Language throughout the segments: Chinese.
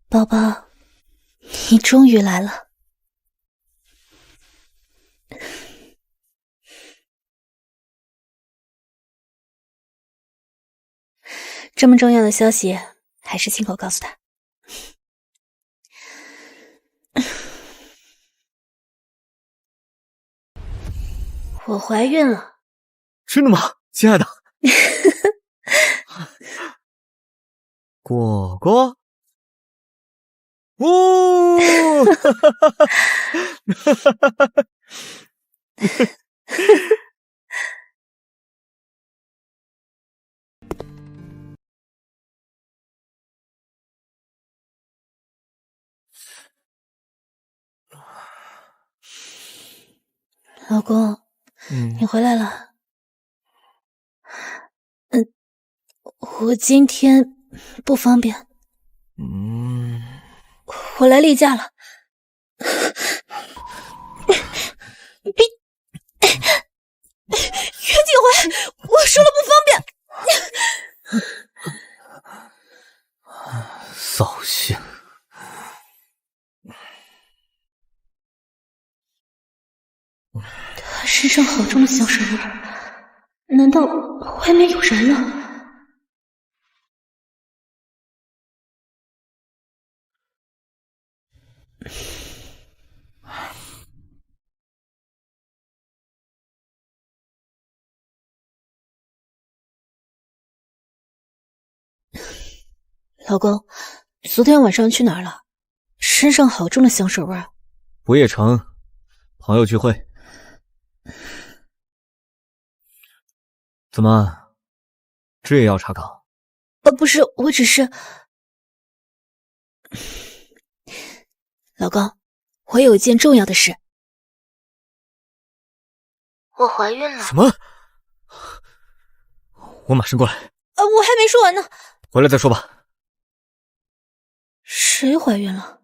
宝宝，你终于来了。这么重要的消息，还是亲口告诉他。我怀孕了。真的吗，亲爱的？果果，哦，老公，你回来了。我今天不方便。我来例假了。袁景辉，我说了不方便。扫兴。他身上好重的香水味，难道外面有人了？老公，昨天晚上去哪儿了？身上好重的香水味。不夜城，朋友聚会。怎么，这也要查岗？不是，我只是……老公，我有一件重要的事。我怀孕了。什么？我马上过来。我还没说完呢。回来再说吧。谁怀孕了？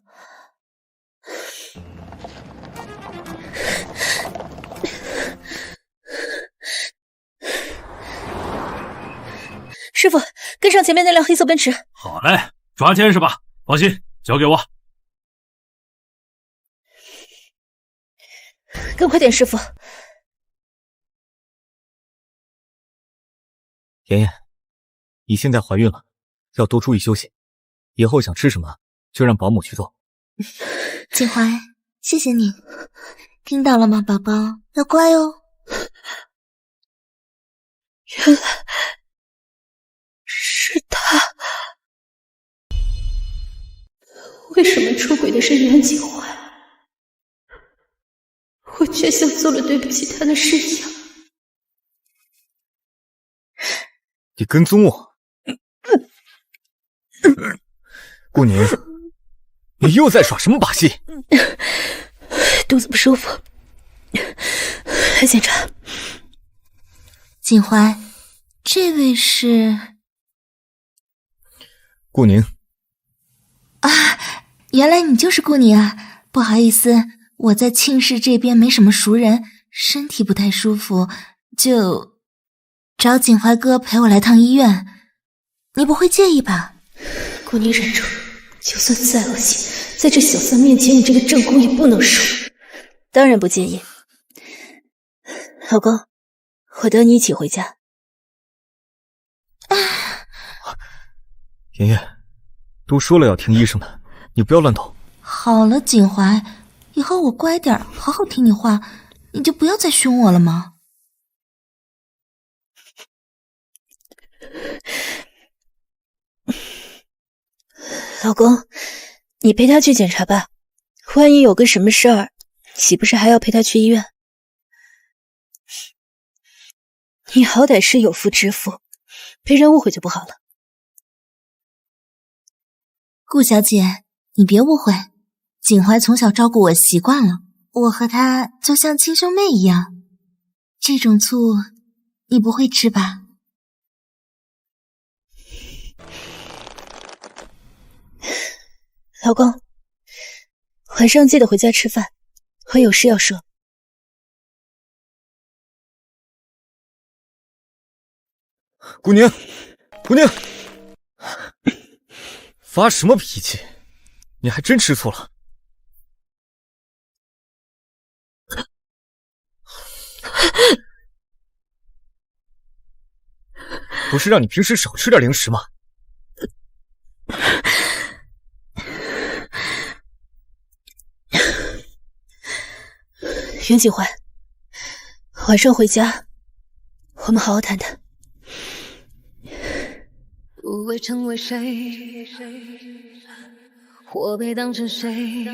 师傅，跟上前面那辆黑色奔驰。好嘞，抓奸是吧？放心，交给我。更快点，师傅。妍妍，你现在怀孕了，要多注意休息。以后想吃什么，就让保姆去做。景怀，谢谢你，听到了吗，宝宝，要乖哦。原来是他，为什么出轨的是袁景怀，我却像做了对不起他的事一样。你跟踪我，顾宁，你又在耍什么把戏？肚子不舒服，来检查。景怀，这位是顾宁啊，原来你就是顾宁啊！不好意思，我在庆氏这边没什么熟人，身体不太舒服，就找景怀哥陪我来趟医院，你不会介意吧？顾宁忍住，就算再恶心，在这小三面前，你这个正宫也不能输。当然不介意。老公，我等你一起回家。妍妍，都说了要听医生的，你不要乱动。好了，景怀，以后我乖点，好好听你话，你就不要再凶我了吗？老公，你陪他去检查吧，万一有个什么事儿，岂不是还要陪他去医院？你好歹是有妇之夫，被人误会就不好了。顾小姐，你别误会，景怀从小照顾我习惯了，我和他就像亲兄妹一样。这种醋你不会吃吧？老公，晚上记得回家吃饭，我有事要说。顾宁，顾宁，发什么脾气？你还真吃醋了？不是让你平时少吃点零食吗？袁景怀，晚上回家，我们好好谈谈。不会成为谁，或被当成谁，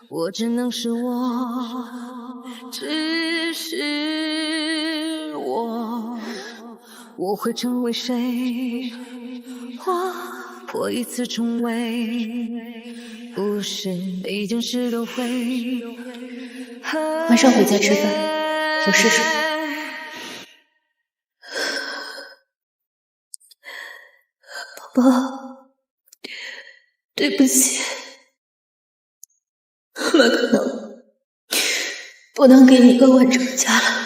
我只能是我，只是我会成为谁，或一次重围，不是每件事都会。晚上回家吃饭，有事说。宝宝，对不起，我们可能不能给你一个完整的家了。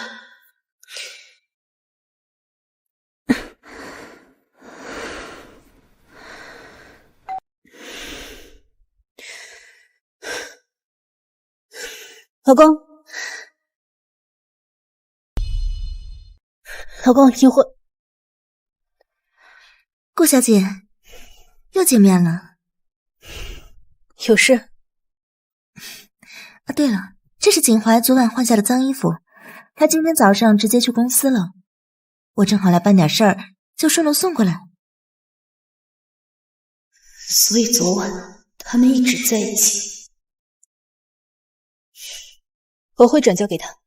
老公，老公，你会……顾小姐，又见面了。有事？啊，对了，这是景怀昨晚换下的脏衣服，他今天早上直接去公司了。我正好来办点事儿，就顺路送过来。所以昨晚他们一直在一起。我会转交给他。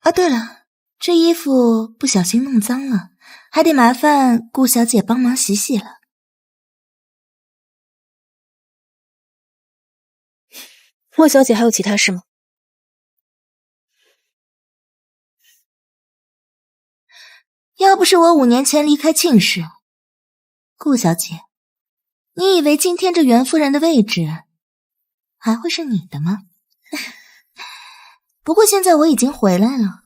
啊，对了，这衣服不小心弄脏了，还得麻烦顾小姐帮忙洗洗了。莫小姐还有其他事吗？要不是我5年前离开庆氏，顾小姐，你以为今天这袁夫人的位置还会是你的吗？不过现在我已经回来了，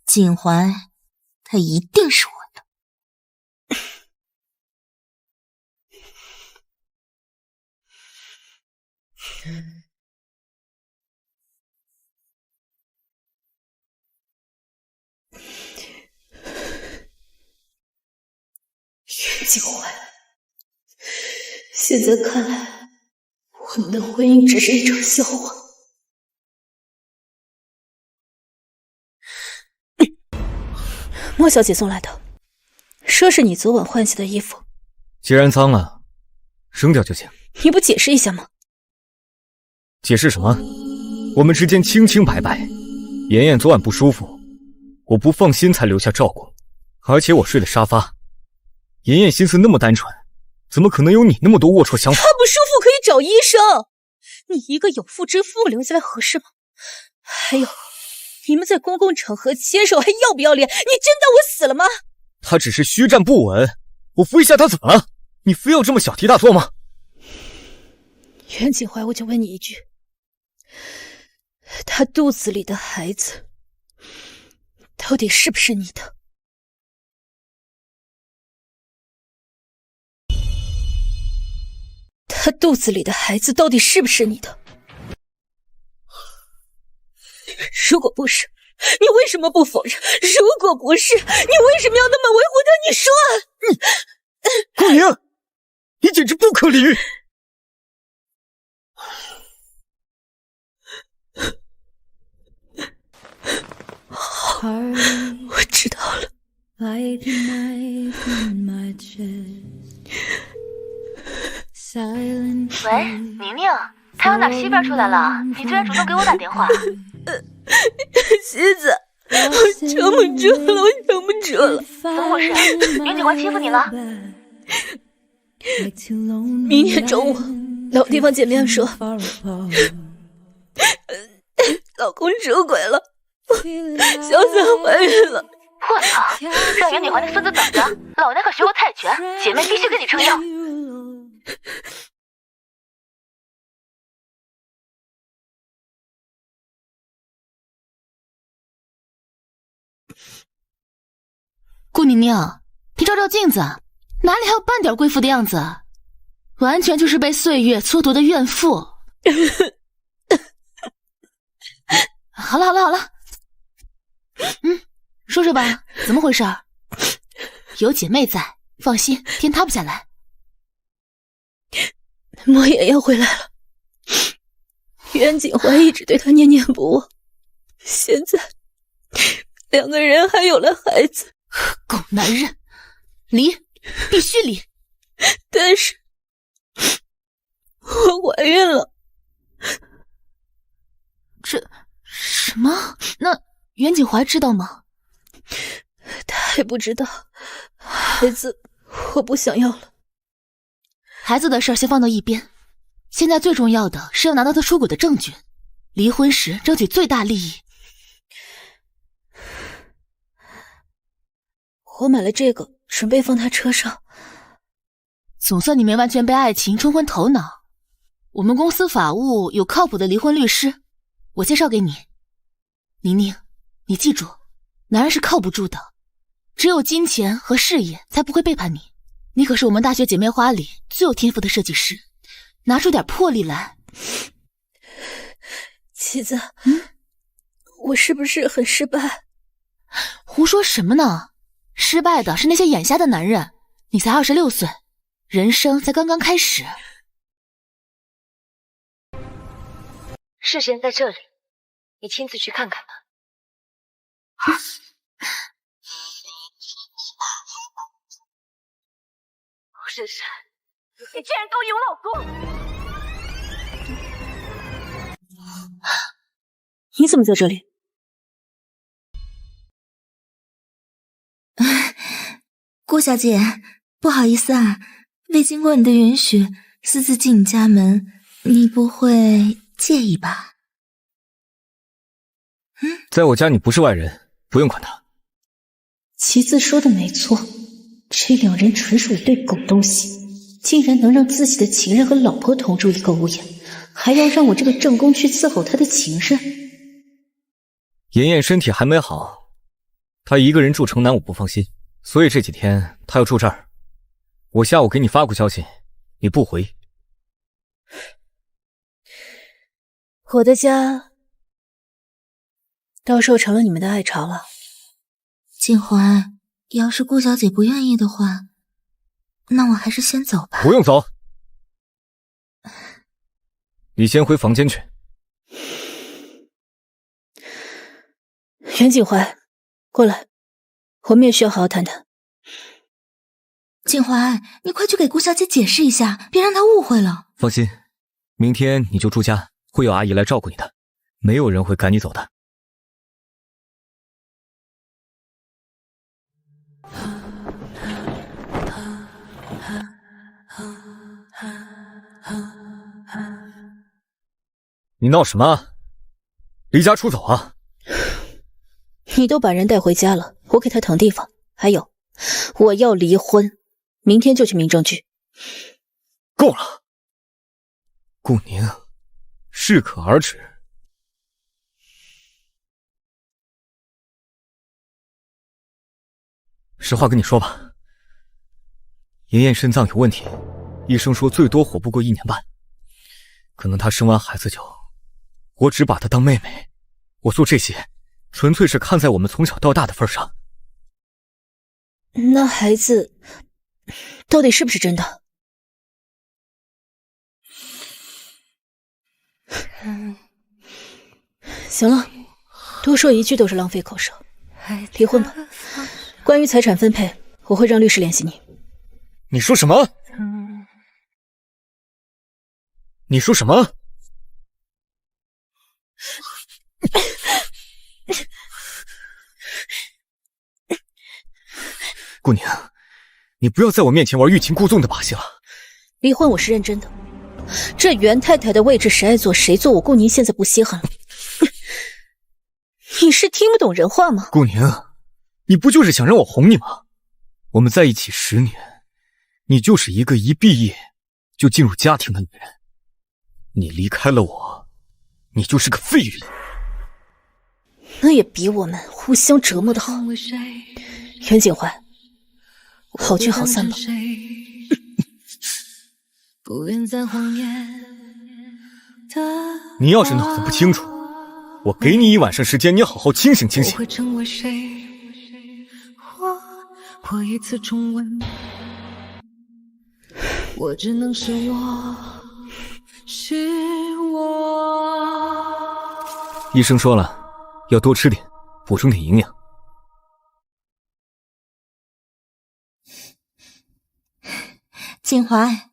景怀他一定是我的。袁景怀，现在看来，我们的婚姻只是一场笑话。莫小姐送来的，说是你昨晚换下的衣服。既然脏了，扔掉就行。你不解释一下吗？解释什么？我们之间清清白白。妍妍昨晚不舒服，我不放心才留下照顾，而且我睡的沙发。妍妍心思那么单纯，怎么可能有你那么多龌龊想法？她不舒服可以找医生，你一个有妇之夫留下来合适吗？还有，你们在公共场合牵手还要不要脸？你真当我死了吗？他只是虚站不稳，我扶一下他怎么了？你非要这么小题大做吗？袁景怀，我就问你一句，他肚子里的孩子到底是不是你的？他肚子里的孩子到底是不是你的？如果不是，你为什么不否认？如果不是，你为什么要那么维护他？你说，顾宁，你简直不可理喻！好，我知道了。喂，宁宁，太阳打西边出来了，你居然主动给我打电话。西子，我撑不住了，我撑不住了。怎么回事？袁景华欺负你了？明天中午老地方见面说，老公出轨了，小三怀孕了。我操！让袁景华那孙子等着，老娘可学过泰拳，姐妹必须给你撑腰。顾宁宁，你照照镜子，哪里还有半点贵妇的样子？完全就是被岁月蹉跎的怨妇。好了，说说吧，怎么回事？有姐妹在，放心，天塌不下来。莫言要回来了，袁景怀一直对他念念不忘，现在2个人还有了孩子。狗男人，离，必须离！但是我怀孕了。这什么？那袁景怀知道吗？他还不知道，孩子我不想要了。孩子的事先放到一边，现在最重要的是要拿到他出轨的证据，离婚时争取最大利益。我买了这个，准备放他车上。总算你没完全被爱情冲昏头脑。我们公司法务有靠谱的离婚律师，我介绍给你。宁宁，你记住，男人是靠不住的，只有金钱和事业才不会背叛你。你可是我们大学姐妹花里最有天赋的设计师，拿出点魄力来。妻子，我是不是很失败？胡说什么呢？失败的是那些眼瞎的男人，你才26岁，人生才刚刚开始。事先在这里，你亲自去看看吧。珊珊，你竟然勾引我老公！你怎么在这里？顾小姐，不好意思啊，未经过你的允许，私自进你家门，你不会介意吧？在我家你不是外人，不用管他。其次说的没错，这2人纯属一对狗东西，竟然能让自己的情人和老婆同住一个屋檐，还要让我这个正宫去伺候他的情人。妍妍身体还没好，她一个人住城南我不放心，所以这几天她要住这儿。我下午给你发过消息，你不回。我的家到时候成了你们的爱巢了。景怀，要是顾小姐不愿意的话，那我还是先走吧。不用走，你先回房间去。袁景怀，过来，我们也需要好好谈谈。景怀，你快去给顾小姐解释一下，别让她误会了。放心，明天你就住家，会有阿姨来照顾你的，没有人会赶你走的。你闹什么？离家出走啊！你都把人带回家了，我给他腾地方。还有，我要离婚，明天就去民政局。够了，顾宁，适可而止。实话跟你说吧，妍妍肾脏有问题，医生说最多活不过1年半。可能她生完孩子就，我只把她当妹妹。我做这些，纯粹是看在我们从小到大的份上。那孩子到底是不是真的？行了，多说一句都是浪费口舌。离婚吧，关于财产分配，我会让律师联系你。你说什么？你说什么？顾宁，你不要在我面前玩欲擒故纵的把戏了。离婚我是认真的，这袁太太的位置谁爱坐谁坐，我顾宁现在不稀罕了。你是听不懂人话吗？顾宁，你不就是想让我哄你吗？我们在一起10年，你就是一个一毕业就进入家庭的女人。你离开了我，你就是个废人。那也比我们互相折磨的好。袁景怀，好聚好散吧。你要是脑子不清楚，我给你1晚上时间，你好好清醒清醒。会成为谁？或一次重温，我只能是我，是我。医生说了，要多吃点，补充点营养。锦怀，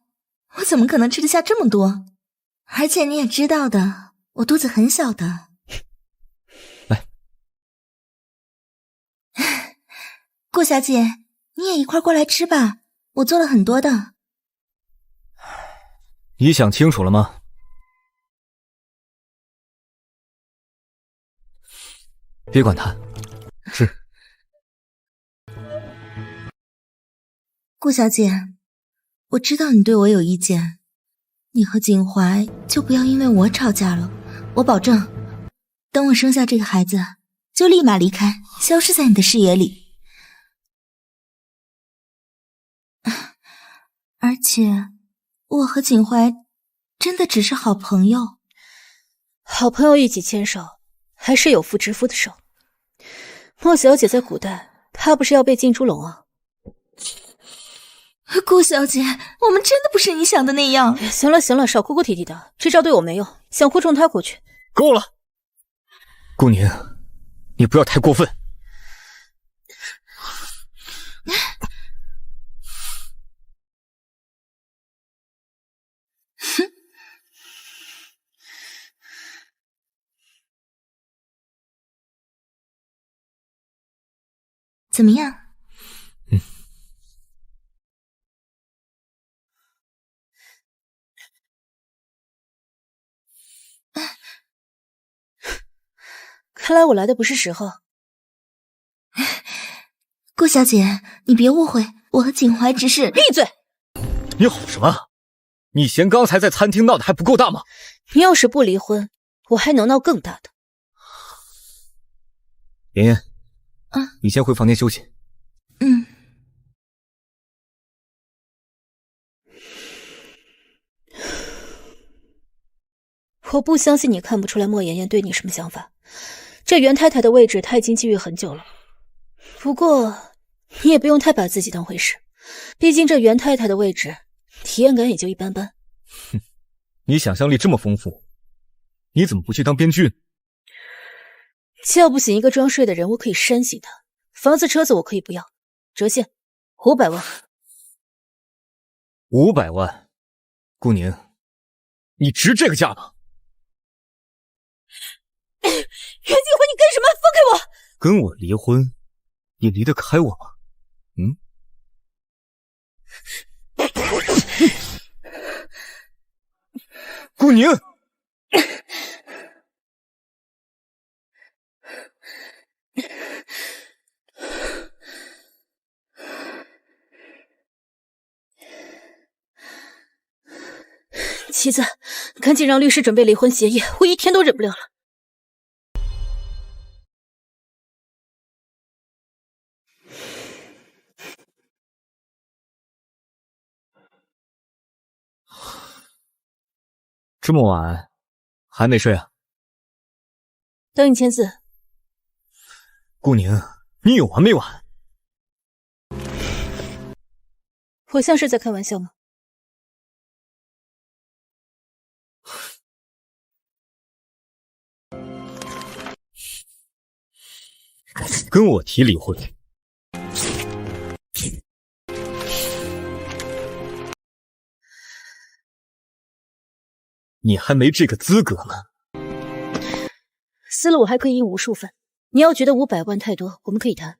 我怎么可能吃得下这么多？而且你也知道的，我肚子很小的。来，顾小姐，你也一块过来吃吧，我做了很多的。你想清楚了吗？别管他，吃。顾小姐，我知道你对我有意见，你和锦怀就不要因为我吵架了。我保证，等我生下这个孩子，就立马离开，消失在你的视野里。而且，我和锦怀真的只是好朋友。好朋友一起牵手，还是有妇之夫的手。莫小姐在古代，怕不是要被进猪笼啊！顾小姐，我们真的不是你想的那样。行了行了，少哭哭啼啼的，这招对我没用，想哭冲他过去。够了，顾宁，你不要太过分。怎么样？看来我来的不是时候。顾小姐，你别误会，我和锦怀只是……闭嘴！你吼什么？你嫌刚才在餐厅闹得还不够大吗？你要是不离婚，我还能闹更大的。妍妍，你先回房间休息。我不相信你看不出来莫妍妍对你什么想法。这袁太太的位置她已经觊觎很久了。不过你也不用太把自己当回事，毕竟这袁太太的位置体验感也就一般般。哼，你想象力这么丰富，你怎么不去当编剧呢？叫不醒一个装睡的人，我可以扇醒他。房子车子我可以不要，折现500万。500万，顾宁，你值这个价吗？袁锦辉，你干什么？放开我！跟我离婚，你离得开我吗？顾宁，妻子，赶紧让律师准备离婚协议，我一天都忍不了了。这么晚还没睡啊？等你签字。顾宁，你有完没完？我像是在开玩笑吗？跟我提离婚，你还没这个资格呢。撕了我还可以印无数份，你要觉得500万太多，我们可以谈。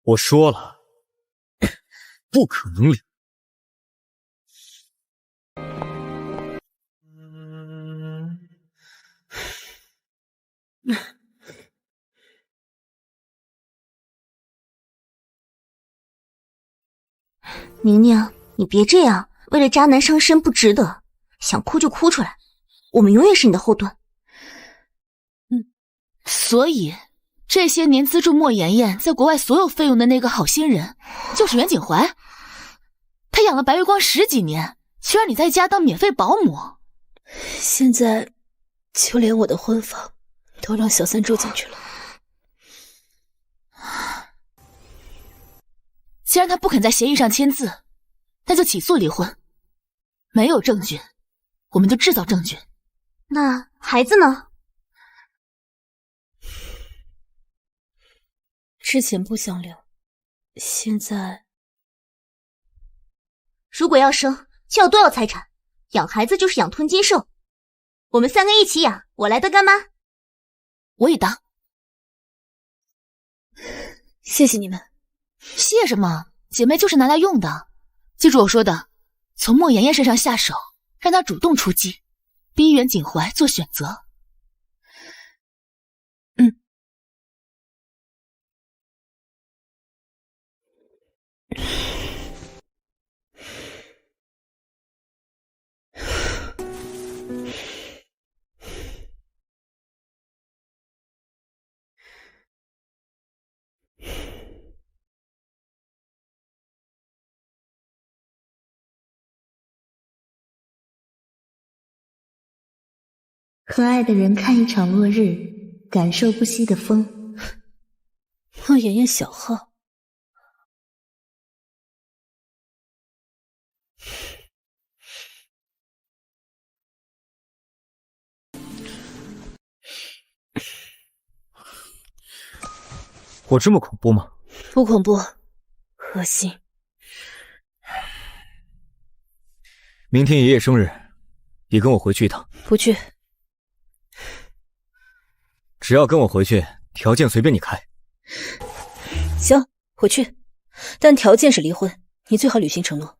我说了，不可能离。宁宁，你别这样，为了渣男伤身不值得。想哭就哭出来，我们永远是你的后盾。所以这些年资助莫言言在国外所有费用的那个好心人，就是袁景怀。他养了白月光10几年，却让你在家当免费保姆。现在，就连我的婚房都让小三住进去了。既然他不肯在协议上签字，那就起诉离婚。没有证据，我们就制造证据。那孩子呢？之前不想聊，现在如果要生，就要多要财产，养孩子就是养吞金兽。我们3个一起养，我来当干妈。我也当。谢谢你们。谢什么？姐妹就是拿来用的。记住我说的，从莫言言身上下手，让她主动出击，逼袁景怀做选择。和爱的人看一场落日，感受不息的风。莫言言小号。我这么恐怖吗？不恐怖，恶心。明天爷爷生日，你跟我回去一趟。不去。只要跟我回去，条件随便你开。行，我去，但条件是离婚，你最好履行承诺。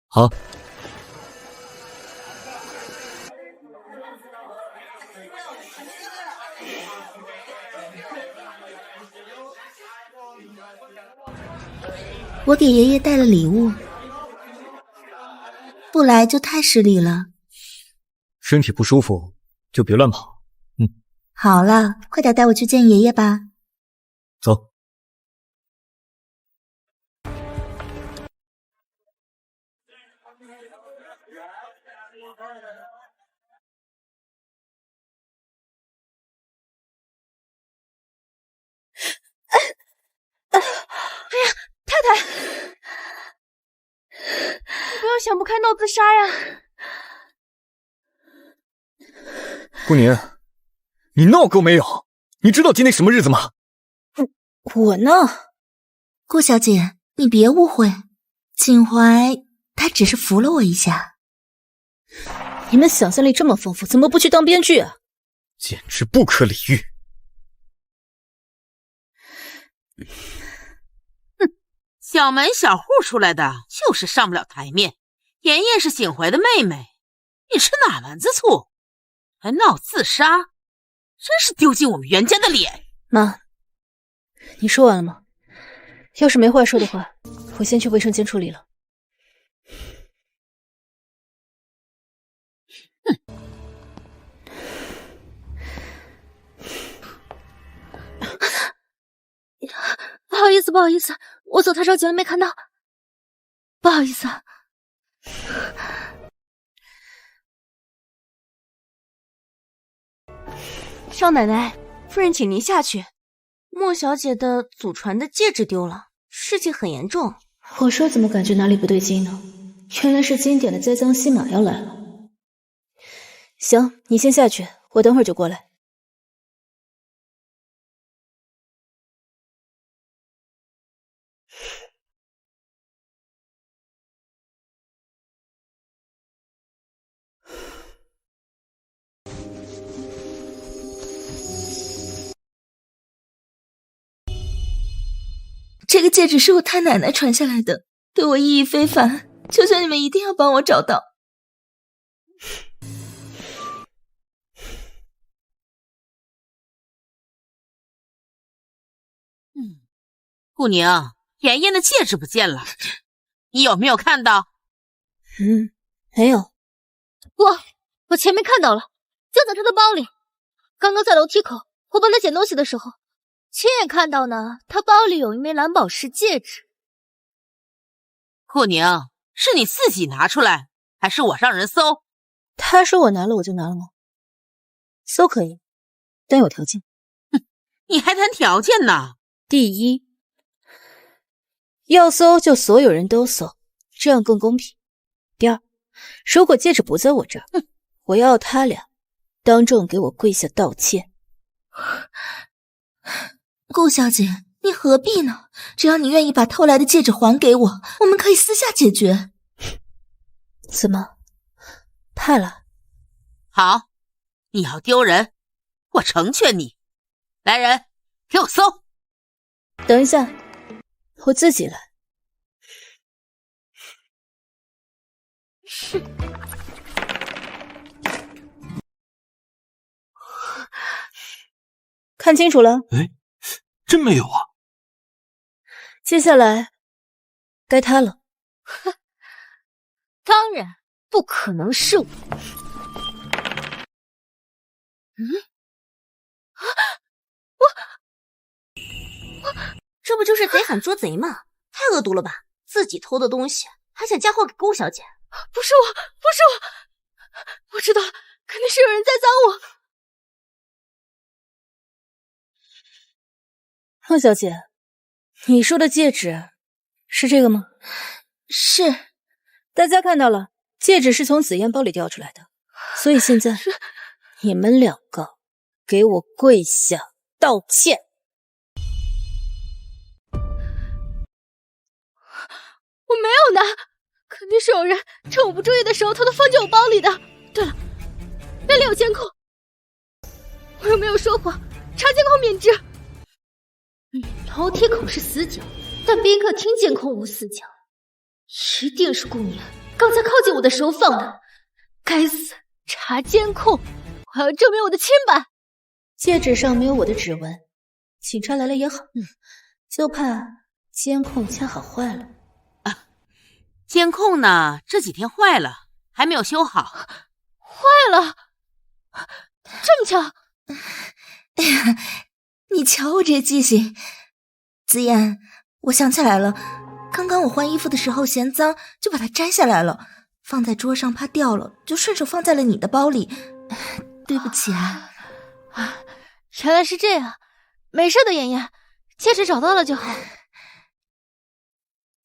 好。我给爷爷带了礼物，不来就太失礼了。身体不舒服就别乱跑。好了，快点带我去见爷爷吧。走。太太，你不要想不开闹自杀呀！顾宁，你闹够没有？你知道今天什么日子吗？我呢？顾小姐，你别误会，景怀他只是扶了我一下。你们想象力这么丰富，怎么不去当编剧啊？简直不可理喻！小门小户出来的就是上不了台面。妍妍是景怀的妹妹，你是哪门子醋？还闹自杀，真是丢尽我们袁家的脸！妈，你说完了吗？要是没话说的话，我先去卫生间处理了。不好意思，不好意思，我走太着急了，没看到，不好意思。少奶奶，夫人请您下去。莫小姐的祖传的戒指丢了，事情很严重。我说怎么感觉哪里不对劲呢？原来是经典的栽赃戏码要来了。行，你先下去，我等会儿就过来。这个戒指是我太奶奶传下来的，对我意义非凡，求求你们一定要帮我找到。顾宁，妍妍的戒指不见了，你有没有看到？没有。我前面看到了，就在他的包里。刚刚在楼梯口，我帮他捡东西的时候，亲眼看到呢，他包里有一枚蓝宝石戒指。顾宁，是你自己拿出来，还是我让人搜？他说我拿了我就拿了吗？搜可以，但有条件。你还谈条件呢？第一，要搜就所有人都搜，这样更公平。第二，如果戒指不在我这儿，我要他俩当众给我跪下道歉。顾小姐，你何必呢？只要你愿意把偷来的戒指还给我，我们可以私下解决。怎么，怕了？好，你要丢人，我成全你。来人，给我搜。等一下，我自己来。看清楚了？哎，真没有啊！接下来该他了。当然不可能是我。这不就是贼喊捉贼吗？太恶毒了吧！自己偷的东西还想嫁祸给顾小姐？不是我，我知道了，肯定是有人在赃我。陆小姐，你说的戒指是这个吗？是。大家看到了，戒指是从紫嫣包里掉出来的，所以现在你们两个给我跪下道歉。我没有拿，肯定是有人趁我不注意的时候偷偷放进我包里的。对了，那里有监控，我又没有说谎，查监控免职。楼梯口是死角，但宾客厅监控无死角，一定是顾宁刚才靠近我的时候放的。该死，查监控，我要证明我的清白。戒指上没有我的指纹，警察来了也好，就怕监控恰好坏了。监控呢？这几天坏了，还没有修好。坏了？这么巧？哎呀，你瞧我这记性。紫嫣，我想起来了，刚刚我换衣服的时候嫌脏，就把它摘下来了，放在桌上怕掉了，就顺手放在了你的包里。对不起啊。原来是这样，没事的，妍妍，戒指找到了就好。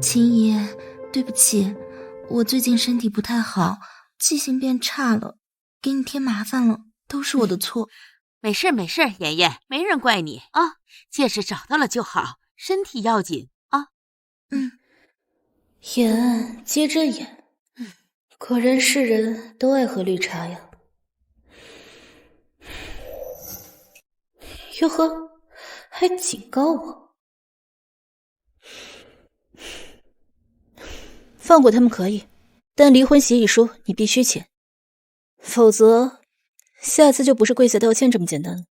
秦姨，对不起，我最近身体不太好，记性变差了，给你添麻烦了，都是我的错。没事没事，妍妍，没人怪你啊。戒指找到了就好，身体要紧啊。眼接着眼，果然是人都爱喝绿茶呀。哟呵，还警告我，放过他们可以，但离婚协议书你必须签，否则下次就不是跪下道歉这么简单了。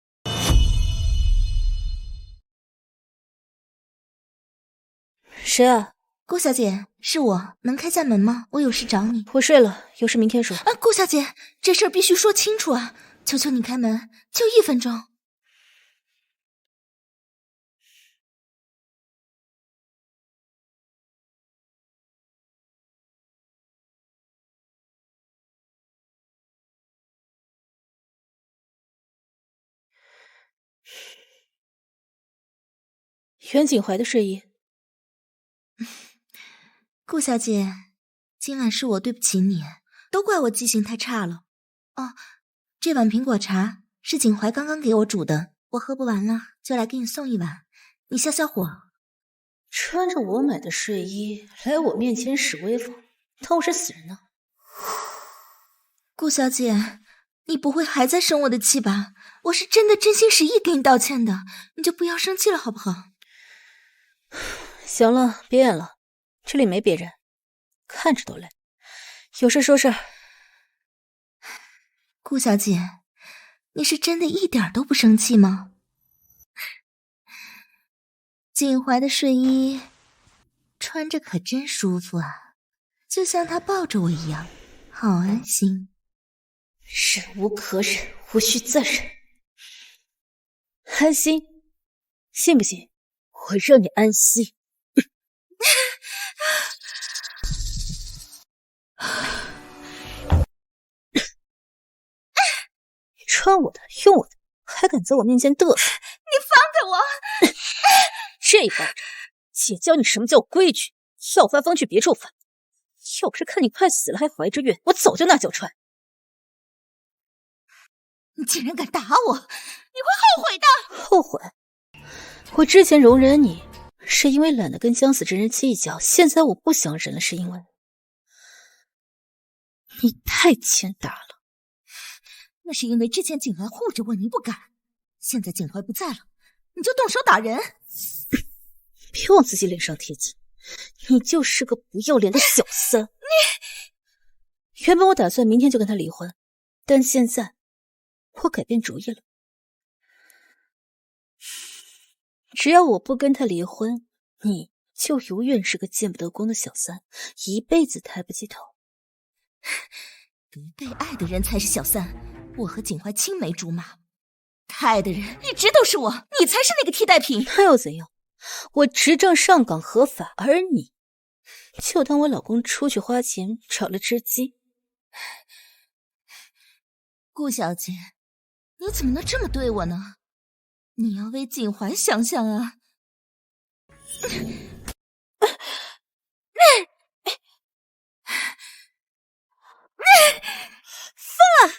谁啊？顾小姐，是我，能开下门吗？我有事找你。我睡了，有事明天说。顾小姐，这事儿必须说清楚啊！求求你开门，就1分钟。袁景怀的睡衣。顾小姐，今晚是我对不起你，都怪我记性太差了。哦，这碗苹果茶是景怀刚刚给我煮的，我喝不完了，就来给你送一碗，你消消火。穿着我买的睡衣来我面前使威风，当我是死人呢？顾小姐，你不会还在生我的气吧？我是真的真心实意给你道歉的，你就不要生气了好不好？行了，别演了，这里没别人，看着都累。有事说事。顾小姐，你是真的一点都不生气吗？锦怀的睡衣穿着可真舒服啊，就像他抱着我一样，好安心。忍无可忍，无需再忍。安心？信不信我让你安心？穿我的，用我的，还敢在我面前嘚瑟？你放开我！这一巴掌，姐教你什么叫规矩。要发疯去别处发，要不是看你快死了还怀着孕，我早就拿脚踹。你竟然敢打我，你会后悔的！后悔？我之前容忍你，是因为懒得跟将死之人计较，现在我不想忍了，是因为你太欠打了。那是因为之前景怀护着我，你不敢。现在景怀不在了，你就动手打人。别往自己脸上贴金，你就是个不要脸的小三。你原本我打算明天就跟他离婚，但现在我改变主意了。只要我不跟他离婚，你就永远是个见不得光的小三，一辈子抬不起头。不被爱的人才是小三，我和景怀青梅竹马，他爱的人一直都是我，你才是那个替代品。那又怎样？我执政上岗合法，而你就当我老公出去花钱找了只鸡。顾小姐，你怎么能这么对我呢？你要为景怀想想啊！疯了！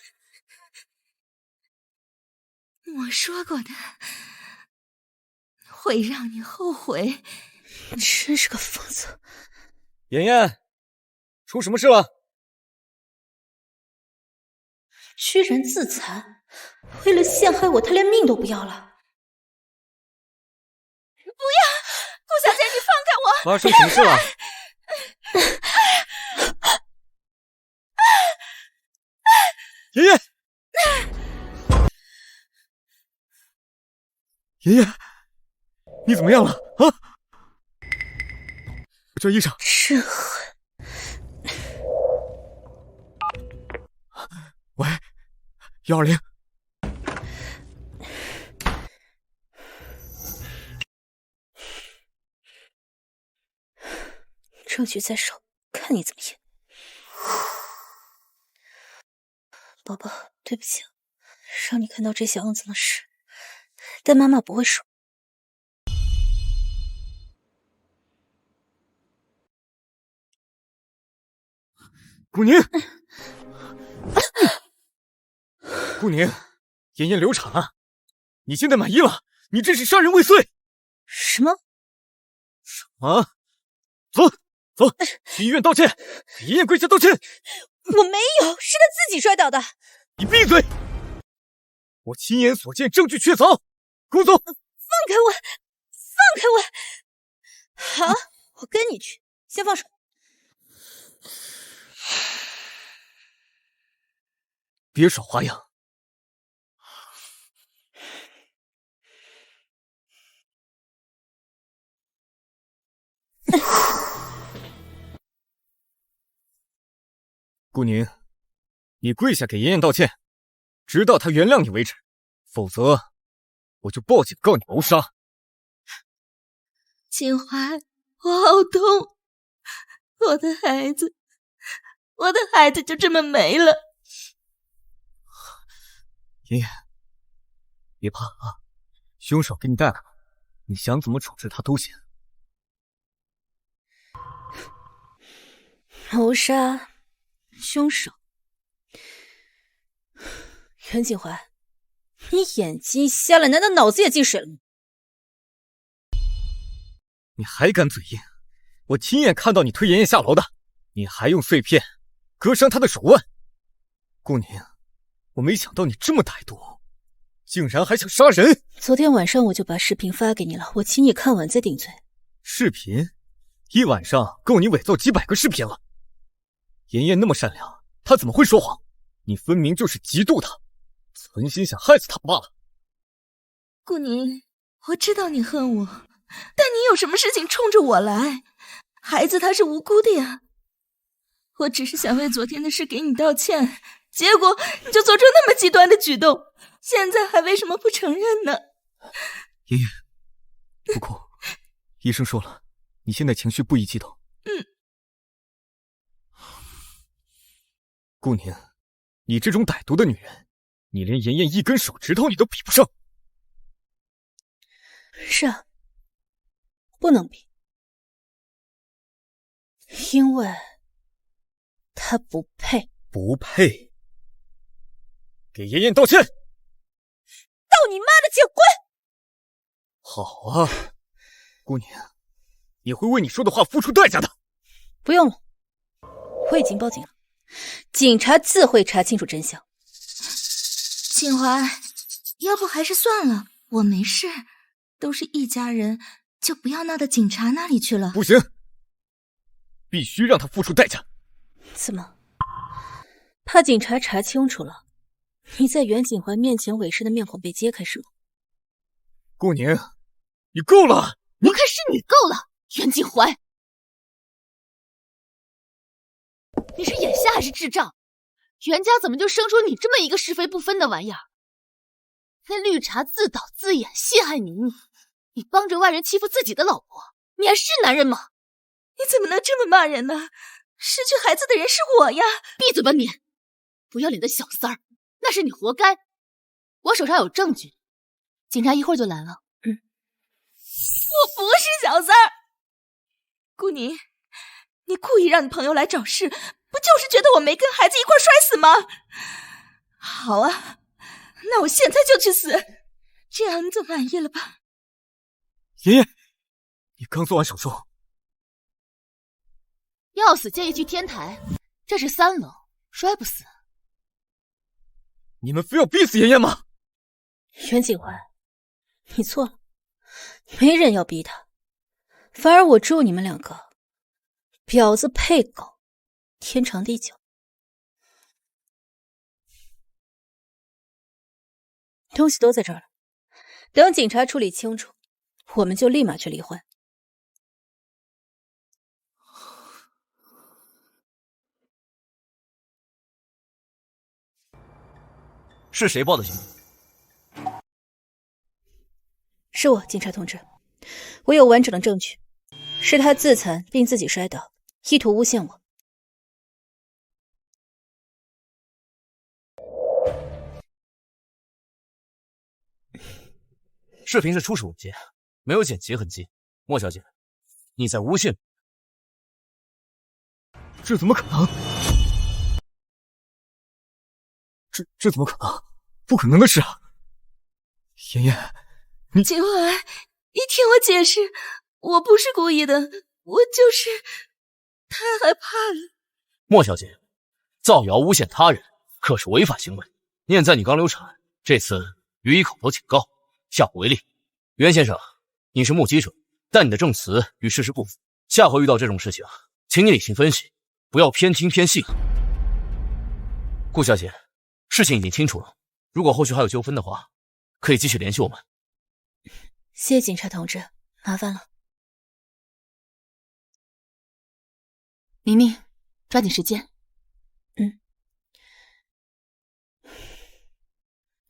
我说过的，会让你后悔。真是个疯子！妍妍，出什么事了？居然自残，为了陷害我，他连命都不要了。不要，顾小姐，你放开我！发生什么事了？妍妍，妍妍，你怎么样了啊？我叫医生。真狠！喂，120。证据在手，看你怎么演。宝宝，对不起，让你看到这些肮脏的事，但妈妈不会说。顾宁，顾宁，妍妍流产了，你现在满意了？你这是杀人未遂！什么？啊！走，去医院道歉，给妍妍跪下道歉。我没有，是他自己摔倒的。你闭嘴！我亲眼所见，证据确凿，给我走！放开我！放开我！好，我跟你去，先放手。别耍花样！顾宁，你跪下给妍妍道歉，直到她原谅你为止，否则我就报警告你谋杀。景怀，我好痛，我的孩子就这么没了。妍妍，别怕啊，凶手给你带来了，你想怎么处置他都行。谋杀凶手，袁景怀，你眼睛瞎了？难道脑子也进水了吗？你还敢嘴硬？我亲眼看到你推妍妍下楼的，你还用碎片割伤她的手腕。顾宁，我没想到你这么歹毒，竟然还想杀人。昨天晚上我就把视频发给你了，我请你看完再定罪。视频？一晚上够你伪造几百个视频了。妍妍那么善良，她怎么会说谎？你分明就是嫉妒她，存心想害死她罢了。顾宁，我知道你恨我，但你有什么事情冲着我来？孩子他是无辜的呀。我只是想为昨天的事给你道歉，结果你就做出那么极端的举动，现在还为什么不承认呢？爷爷，不哭，医生说了，你现在情绪不宜激动。顾宁，你这种歹毒的女人，你连妍妍一根手指头你都比不上。是啊，不能比，因为她不配。不配？给妍妍道歉！道你妈的歉！滚！好啊，顾宁，你会为你说的话付出代价的。不用了，我已经报警了，警察自会查清楚真相。锦怀，要不还是算了，我没事，都是一家人，就不要闹到警察那里去了。不行，必须让他付出代价。怎么？怕警察查清楚了，你在袁锦怀面前伪饰的面孔被揭开是吗？顾宁，你够了！我看是你够了，袁锦怀，你是眼瞎还是智障？袁家怎么就生出你这么一个是非不分的玩意儿？那绿茶自导自演陷害你，你帮着外人欺负自己的老婆，你还是男人吗？你怎么能这么骂人呢？失去孩子的人是我呀！闭嘴吧你！不要脸的小三儿，那是你活该。我手上有证据，警察一会儿就来了。我不是小三儿。顾宁，你故意让你朋友来找事，不就是觉得我没跟孩子一块摔死吗？好啊，那我现在就去死，这样你总满意了吧？爷爷，你刚做完手术，要死建议去天台，这是3楼，摔不死。你们非要逼死妍妍吗？袁锦怀，你错了，没人要逼他，反而我祝你们两个婊子配狗，天长地久。东西都在这儿了，等警察处理清楚，我们就立马去离婚。是谁报的警？是我，警察同志，我有完整的证据，是他自残并自己摔倒，意图诬陷我。视频是初始文件，没有剪辑痕迹。莫小姐，你在诬陷？这怎么可能？这怎么可能？不可能的事啊！妍妍，你锦怀，你听我解释，我不是故意的，我就是太害怕了。莫小姐，造谣诬陷他人可是违法行为，念在你刚流产，这次予以口头警告，下不为例。袁先生，你是目击者，但你的证词与事实不符，下回遇到这种事情，请你理性分析，不要偏听偏信。顾小姐，事情已经清楚了，如果后续还有纠纷的话，可以继续联系我们。谢谢警察同志，麻烦了。明明，抓紧时间。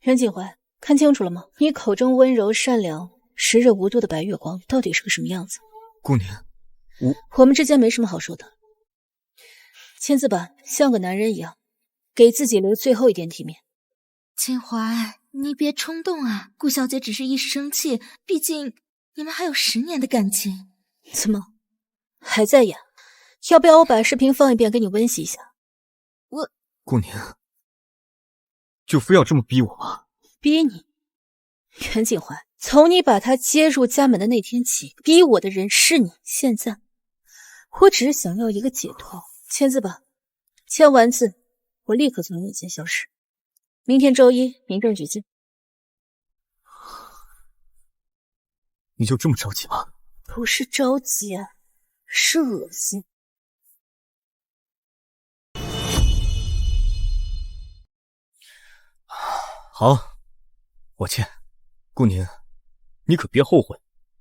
袁锦怀，看清楚了吗？你口中温柔善良、时日无度的白月光，到底是个什么样子？顾宁，我们之间没什么好说的。签字吧，像个男人一样，给自己留最后一点体面。锦怀，你别冲动啊，顾小姐只是一时生气，毕竟你们还有10年的感情。怎么，还在演？要不要我把视频放一遍给你温习一下？顾宁，就非要这么逼我吗？逼你？袁锦怀，从你把他接入家门的那天起，逼我的人是你。现在，我只是想要一个解脱。签字吧，签完字，我立刻从眼前消失。明天周一，民政局见。你就这么着急吗？不是着急，是恶心。好，我签。顾宁，你可别后悔，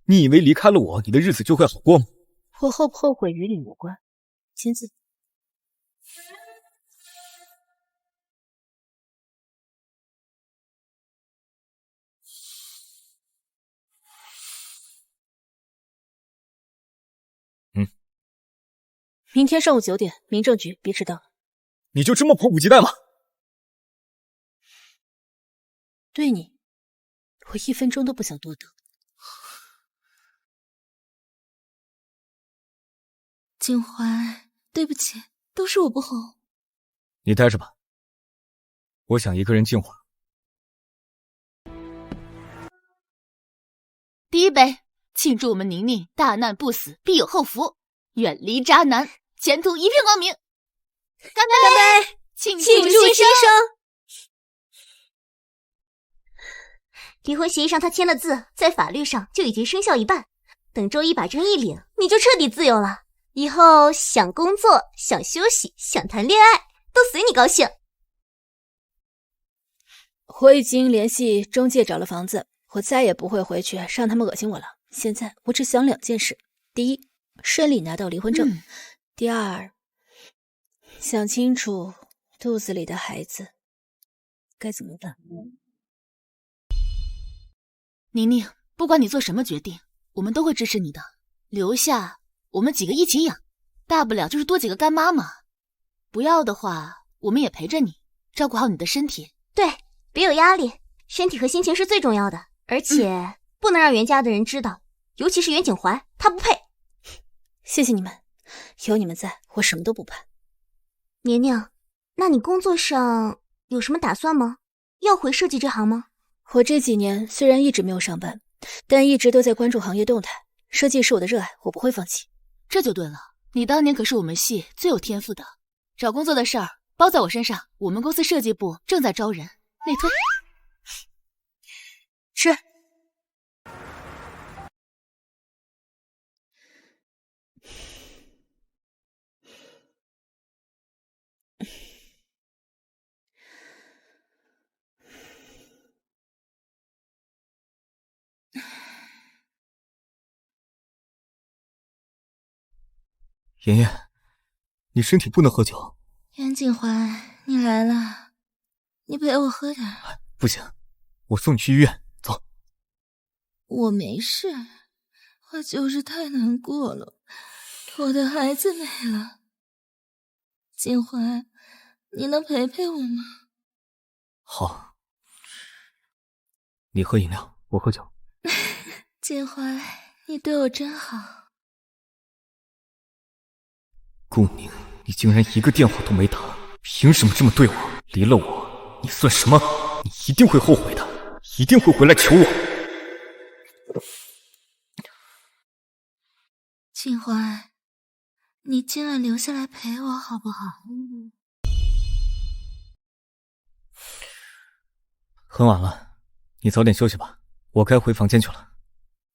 你以为离开了我，你的日子就会好过吗？我后不后悔与你无关，亲自。明天上午9点，民政局，别迟到。你就这么迫不及待吗？对你，我1分钟都不想多等。景怀，对不起，都是我不好。你待着吧，我想一个人静会儿。第一杯，庆祝我们宁宁大难不死，必有后福，远离渣男，前途一片光明。干杯！干杯！庆祝新生！离婚协议上他签了字，在法律上就已经生效一半。等周一把证一领，你就彻底自由了。以后想工作、想休息、想谈恋爱，都随你高兴。我已经联系中介找了房子，我再也不会回去让他们恶心我了。现在我只想2件事：第一，顺利拿到离婚证；第二，想清楚肚子里的孩子该怎么办。宁宁，不管你做什么决定，我们都会支持你的。留下，我们几个一起养，大不了就是多几个干妈嘛。不要的话，我们也陪着你，照顾好你的身体。对，别有压力，身体和心情是最重要的，而且不能让袁家的人知道，尤其是袁景怀，他不配。谢谢你们，有你们在，我什么都不怕。宁宁，那你工作上有什么打算吗？要回设计这行吗？我这几年虽然一直没有上班，但一直都在关注行业动态。设计是我的热爱，我不会放弃。这就对了，你当年可是我们系最有天赋的。找工作的事儿包在我身上，我们公司设计部正在招人，内推。吃。妍妍，你身体不能喝酒。袁景怀，你来了，你陪我喝点。不行，我送你去医院，走。我没事，我就是太难过了，我的孩子没了。景怀，你能陪陪我吗？好，你喝饮料，我喝酒。景怀，你对我真好。顾宁，你竟然一个电话都没打，凭什么这么对我？离了我，你算什么？你一定会后悔的，一定会回来求我。景怀，你今晚留下来陪我好不好？很晚了，你早点休息吧，我该回房间去了。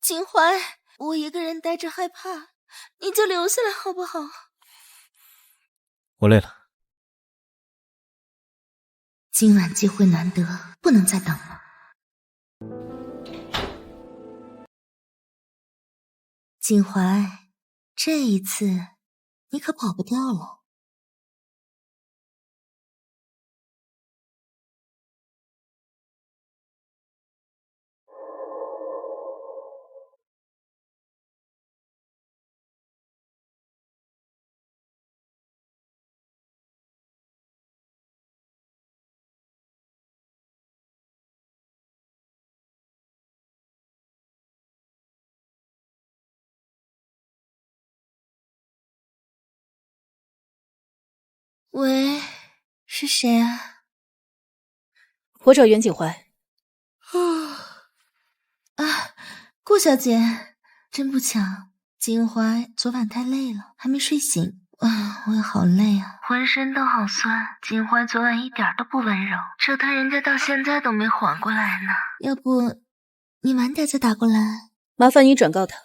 景怀，我一个人待着害怕，你就留下来好不好？我累了。今晚机会难得，不能再等了。景怀，这一次你可跑不掉了。喂，是谁啊？我找袁景怀。顾小姐，真不巧，景怀昨晚太累了，还没睡醒。我也好累啊，浑身都好酸。景怀昨晚一点都不温柔，折腾人家到现在都没缓过来呢。要不你晚点再打过来？麻烦你转告他，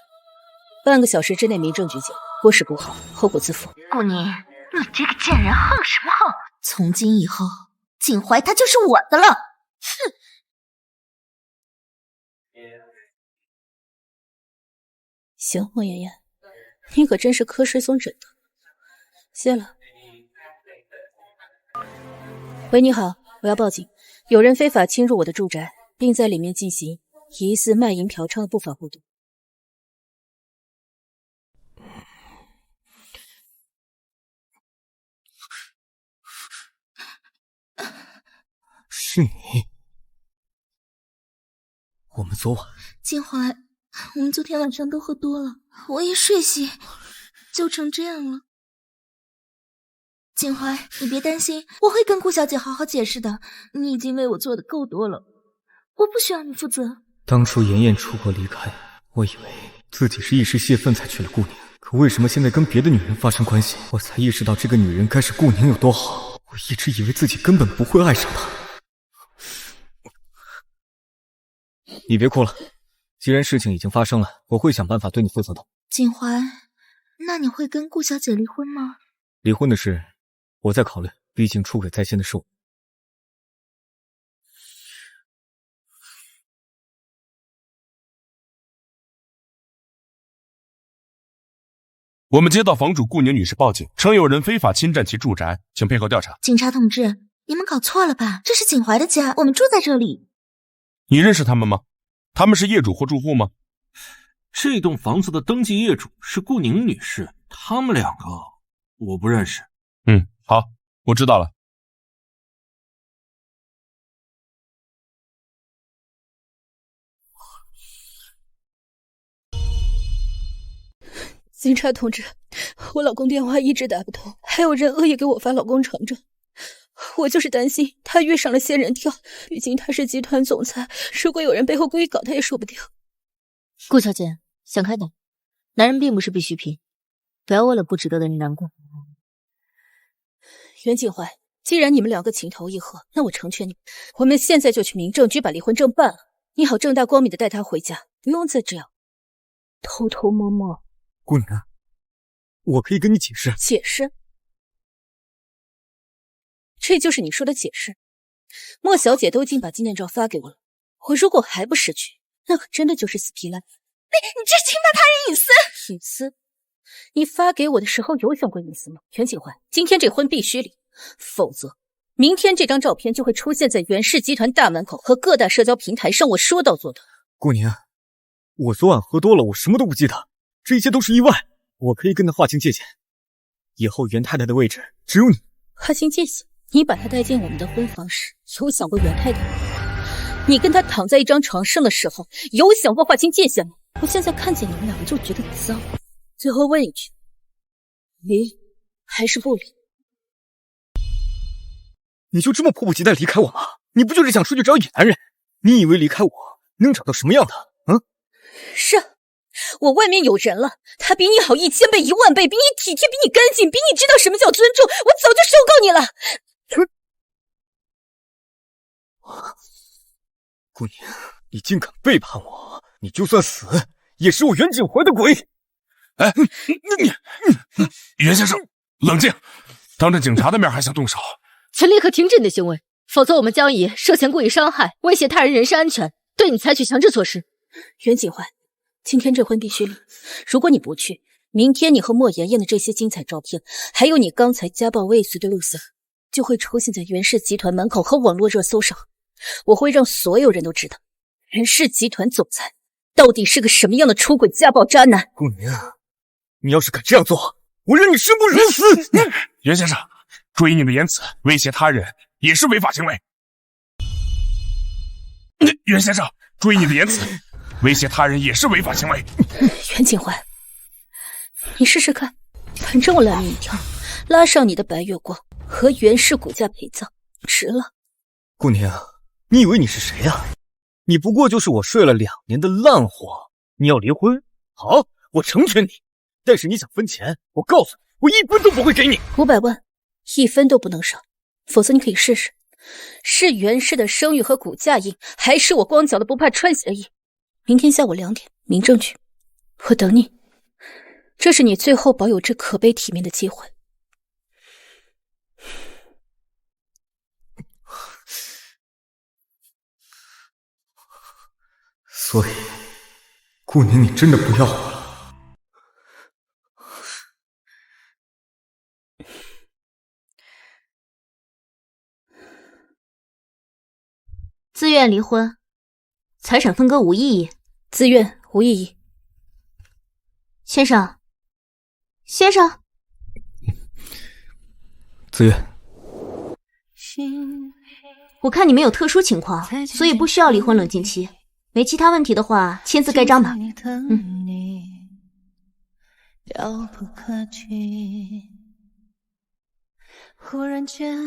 半个小时之内民政局见，国事不好，后果自负。顾宁，你这个贱人横什么横？从今以后，景怀他就是我的了。哼！行，莫妍妍，你可真是瞌睡送枕头。谢了。喂，你好，我要报警，有人非法侵入我的住宅，并在里面进行疑似卖淫嫖娼的不法活动。是你？我们昨晚……锦怀，我们昨天晚上都喝多了，我一睡醒就成这样了。锦怀，你别担心，我会跟顾小姐好好解释的。你已经为我做的够多了，我不需要你负责。当初妍妍出国离开，我以为自己是一时泄愤才娶了顾宁，可为什么现在跟别的女人发生关系，我才意识到这个女人该是顾宁有多好。我一直以为自己根本不会爱上她。你别哭了，既然事情已经发生了，我会想办法对你负责的。锦怀，那你会跟顾小姐离婚吗？离婚的事我在考虑，毕竟出轨在先的是我。我们接到房主顾宁女士报警，称有人非法侵占其住宅，请配合调查。警察同志，你们搞错了吧？这是锦怀的家，我们住在这里。你认识他们吗？他们是业主或住户吗？这栋房子的登记业主是顾宁女士，他们两个我不认识。好，我知道了。警察同志，我老公电话一直打不通，还有人恶意给我发老公长照，我就是担心他遇上了仙人跳，毕竟他是集团总裁，如果有人背后故意搞他也说不定。顾小姐，想开点，男人并不是必需品，不要为了不值得的人难过。袁景怀，既然你们两个情投意合，那我成全你，我们现在就去民政局把离婚证办了，你好正大光明的带他回家，不用再这样偷偷摸摸。顾宁，我可以跟你解释。解释？这就是你说的解释？莫小姐都已经把纪念照发给我了，我如果还不识趣，那可真的就是死皮赖。你这侵犯他人隐私！隐私？你发给我的时候有想过隐私吗？袁景怀，今天这婚必须离，否则明天这张照片就会出现在袁氏集团大门口和各大社交平台上，我说到做到。顾宁，我昨晚喝多了，我什么都不记得，这一切都是意外，我可以跟他划清界限，以后袁太太的位置只有你。划清界限？你把她带进我们的婚房时，有想过袁太太吗？你跟她躺在一张床上的时候，有想过划清界限吗？我现在看见你们两个就觉得脏。最后问一句，离还是不离？你就这么迫不及待离开我吗？你不就是想出去找野男人？你以为离开我能找到什么样的？是，我外面有人了，他比你好1000倍10000倍，比你体贴，比你干净，比你知道什么叫尊重，我早就受够你了。顾宁，你竟敢背叛我，你就算死也是我袁景怀的鬼！哎，袁先生，冷静！当着警察的面还想动手，请立刻停止你的行为，否则我们将以涉嫌故意伤害、威胁他人人身安全，对你采取强制措施。袁景怀，今天这婚必须离，如果你不去，明天你和莫妍妍的这些精彩照片，还有你刚才家暴未遂的录像，就会出现在袁氏集团门口和网络热搜上。我会让所有人都知道，袁氏集团总裁到底是个什么样的出轨家暴渣男。顾宁，你要是敢这样做，我让你生不如死！袁先生，注意你的言辞，威胁他人也是违法行为。袁先生，注意你的言辞，威胁他人也是违法行为。袁景怀，你试试看，反正我烂命一条，拉上你的白月光和袁氏股价陪葬，值了。顾宁，你以为你是谁呀？你不过就是我睡了2年的烂货。你要离婚？好，我成全你。但是你想分钱，我告诉你，我1分都不会给你。500万，1分都不能少，否则你可以试试，是袁氏的声誉和股价硬，还是我光脚的不怕穿鞋硬？明天下午2点，民政局，我等你。这是你最后保有这可悲体面的机会。所以，顾宁，你真的不要我了？自愿离婚，财产分割无异议。自愿无异议。先生，先生，自愿。我看你没有特殊情况，所以不需要离婚冷静期。没其他问题的话，签字盖章吧。遥不可及，忽然间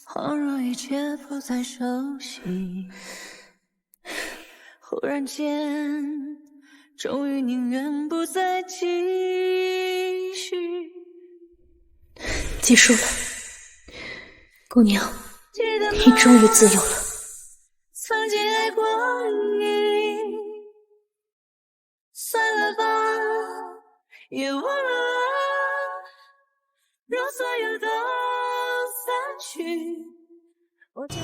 恍若一切不再熟悉，忽然间终于宁愿不再继续。结束了，姑娘，你终于自由了。曾经爱过你，算了吧，也忘了，若所有都散去，我就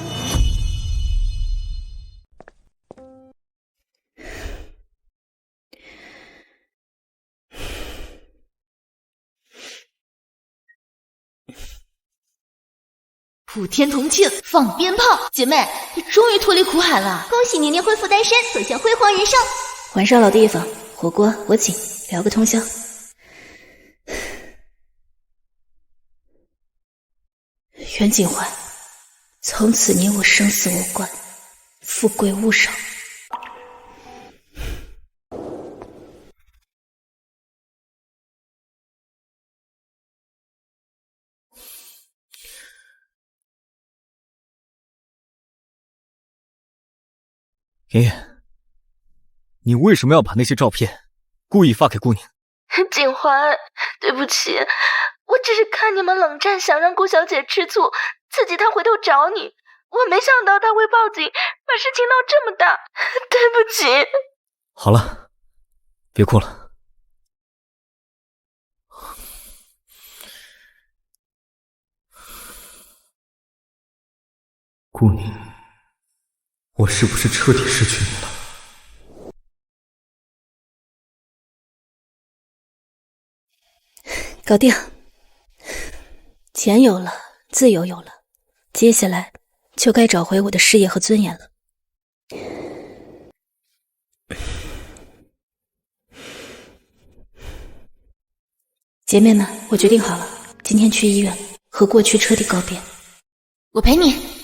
普天同庆，放鞭炮！姐妹，你终于脱离苦海了，恭喜年年恢复单身，走向辉煌人生。晚上老地方，火锅我请，聊个通宵。袁景怀，从此你我生死无关，富贵勿扰。妍妍，你为什么要把那些照片故意发给顾宁？景怀，对不起，我只是看你们冷战，想让顾小姐吃醋，刺激她回头找你。我没想到她会报警，把事情闹这么大，对不起。好了，别哭了。顾宁，我是不是彻底失去你了？搞定，钱有了，自由有了，接下来就该找回我的事业和尊严了。姐妹们，我决定好了，今天去医院和过去彻底告别。我陪你。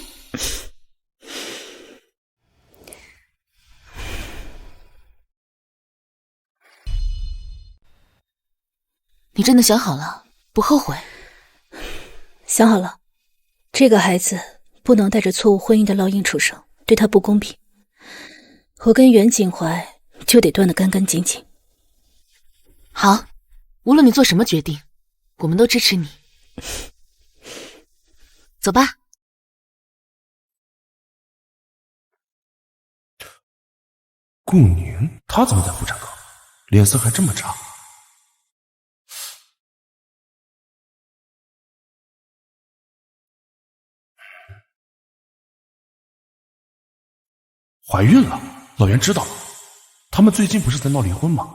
你真的想好了，不后悔？想好了，这个孩子不能带着错误婚姻的烙印出生，对他不公平。我跟袁景怀就得断得干干净净。好，无论你做什么决定，我们都支持你。走吧。顾宁，她怎么在妇产科？脸色还这么差。怀孕了，老袁知道了。他们最近不是在闹离婚吗？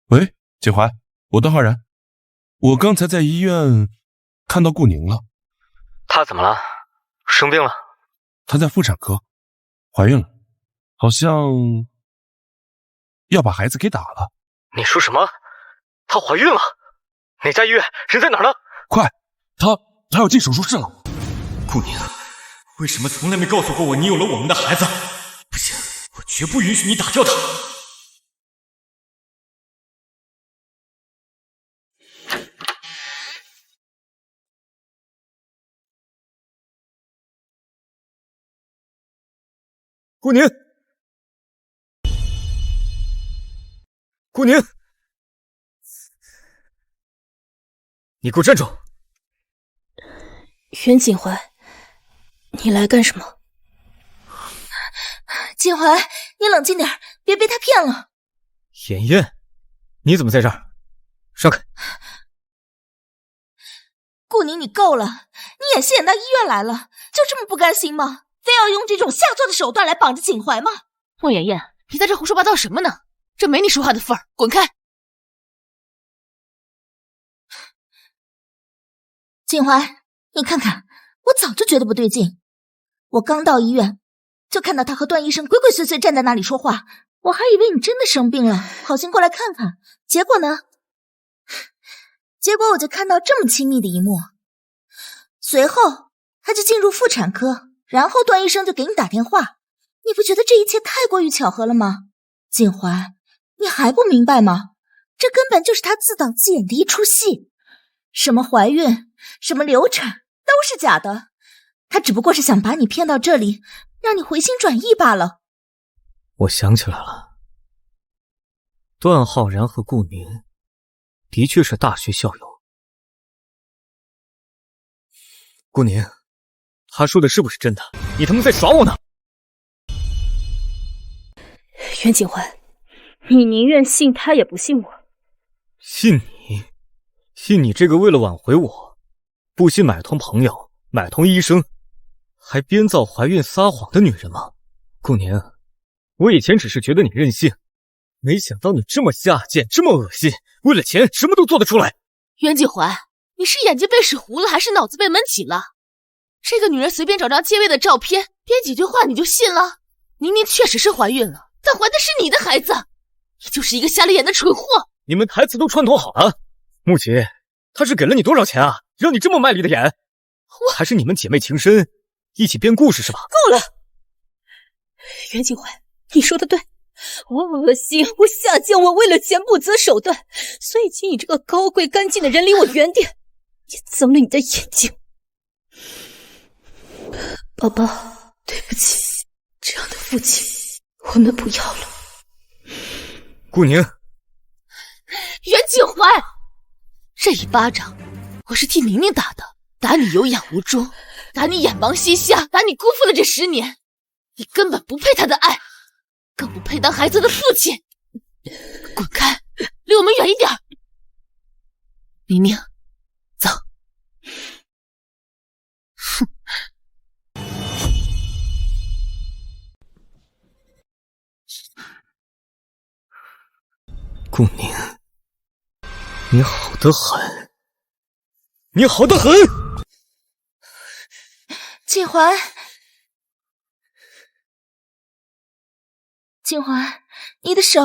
喂，景怀，我段浩然，我刚才在医院看到顾宁了。她怎么了？生病了？她在妇产科，怀孕了，好像要把孩子给打了。你说什么？她怀孕了？哪家医院？人在哪儿呢？快，她要进手术室了。顾宁，为什么从来没告诉过我你有了我们的孩子？不行，我绝不允许你打掉他。顾宁，顾宁，你给我站住！袁景怀，你来干什么？景怀，你冷静点，别被他骗了。妍妍，你怎么在这儿？让开！顾宁，你够了！你演戏演到医院来了，就这么不甘心吗？非要用这种下作的手段来绑着景怀吗？莫妍妍，你在这胡说八道什么呢？这没你说话的份儿，滚开！锦怀，你看看，我早就觉得不对劲。我刚到医院，就看到他和段医生鬼鬼祟祟站在那里说话，我还以为你真的生病了，好心过来看看。结果呢？结果我就看到这么亲密的一幕。随后他就进入妇产科，然后段医生就给你打电话。你不觉得这一切太过于巧合了吗？锦怀，你还不明白吗？这根本就是他自导自演的一出戏，什么怀孕，什么流产，都是假的。他只不过是想把你骗到这里，让你回心转意罢了。我想起来了，段浩然和顾宁的确是大学校友。顾宁，他说的是不是真的？你他妈在耍我呢！袁锦怀，你宁愿信他也不信我。信你？信你这个为了挽回我，不惜买通朋友，买通医生，还编造怀孕撒谎的女人吗？顾宁，我以前只是觉得你任性，没想到你这么下贱，这么恶心，为了钱什么都做得出来。袁锦怀，你是眼睛被屎糊了，还是脑子被闷起了？这个女人随便找张借位的照片，编几句话你就信了？宁宁确实是怀孕了，但怀的是你的孩子，你就是一个瞎了眼的蠢货。你们台词都串通好了？木吉，他是给了你多少钱啊，让你这么卖力的演？还是你们姐妹情深，一起编故事是吧？够了，袁锦怀，你说的对，我恶心，我下贱，我为了钱不择手段，所以请你这个高贵干净的人离我远点，也脏了你的眼睛。宝宝，对不起，这样的父亲我们不要了。顾宁，袁锦怀，这一巴掌我是替宁宁打的，打你有眼无珠，打你眼盲心瞎，打你辜负了这10年，你根本不配他的爱，更不配当孩子的父亲。滚开，离我们远一点。宁宁，走。哼。顾宁，你好得很，你好得很。锦怀，锦怀，你的手，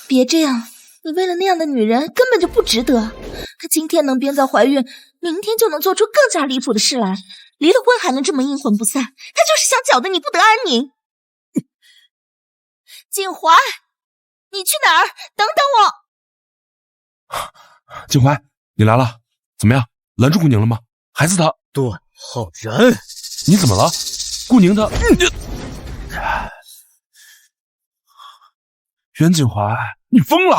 别这样，你为了那样的女人根本就不值得。她今天能编造怀孕，明天就能做出更加离谱的事来，离了婚还能这么阴魂不散，她就是想搅得你不得安宁。锦怀，你去哪儿？等等我！锦怀，你来了，怎么样？拦住顾宁了吗？孩子他……段浩然，你怎么了？顾宁他……袁锦怀，你疯了！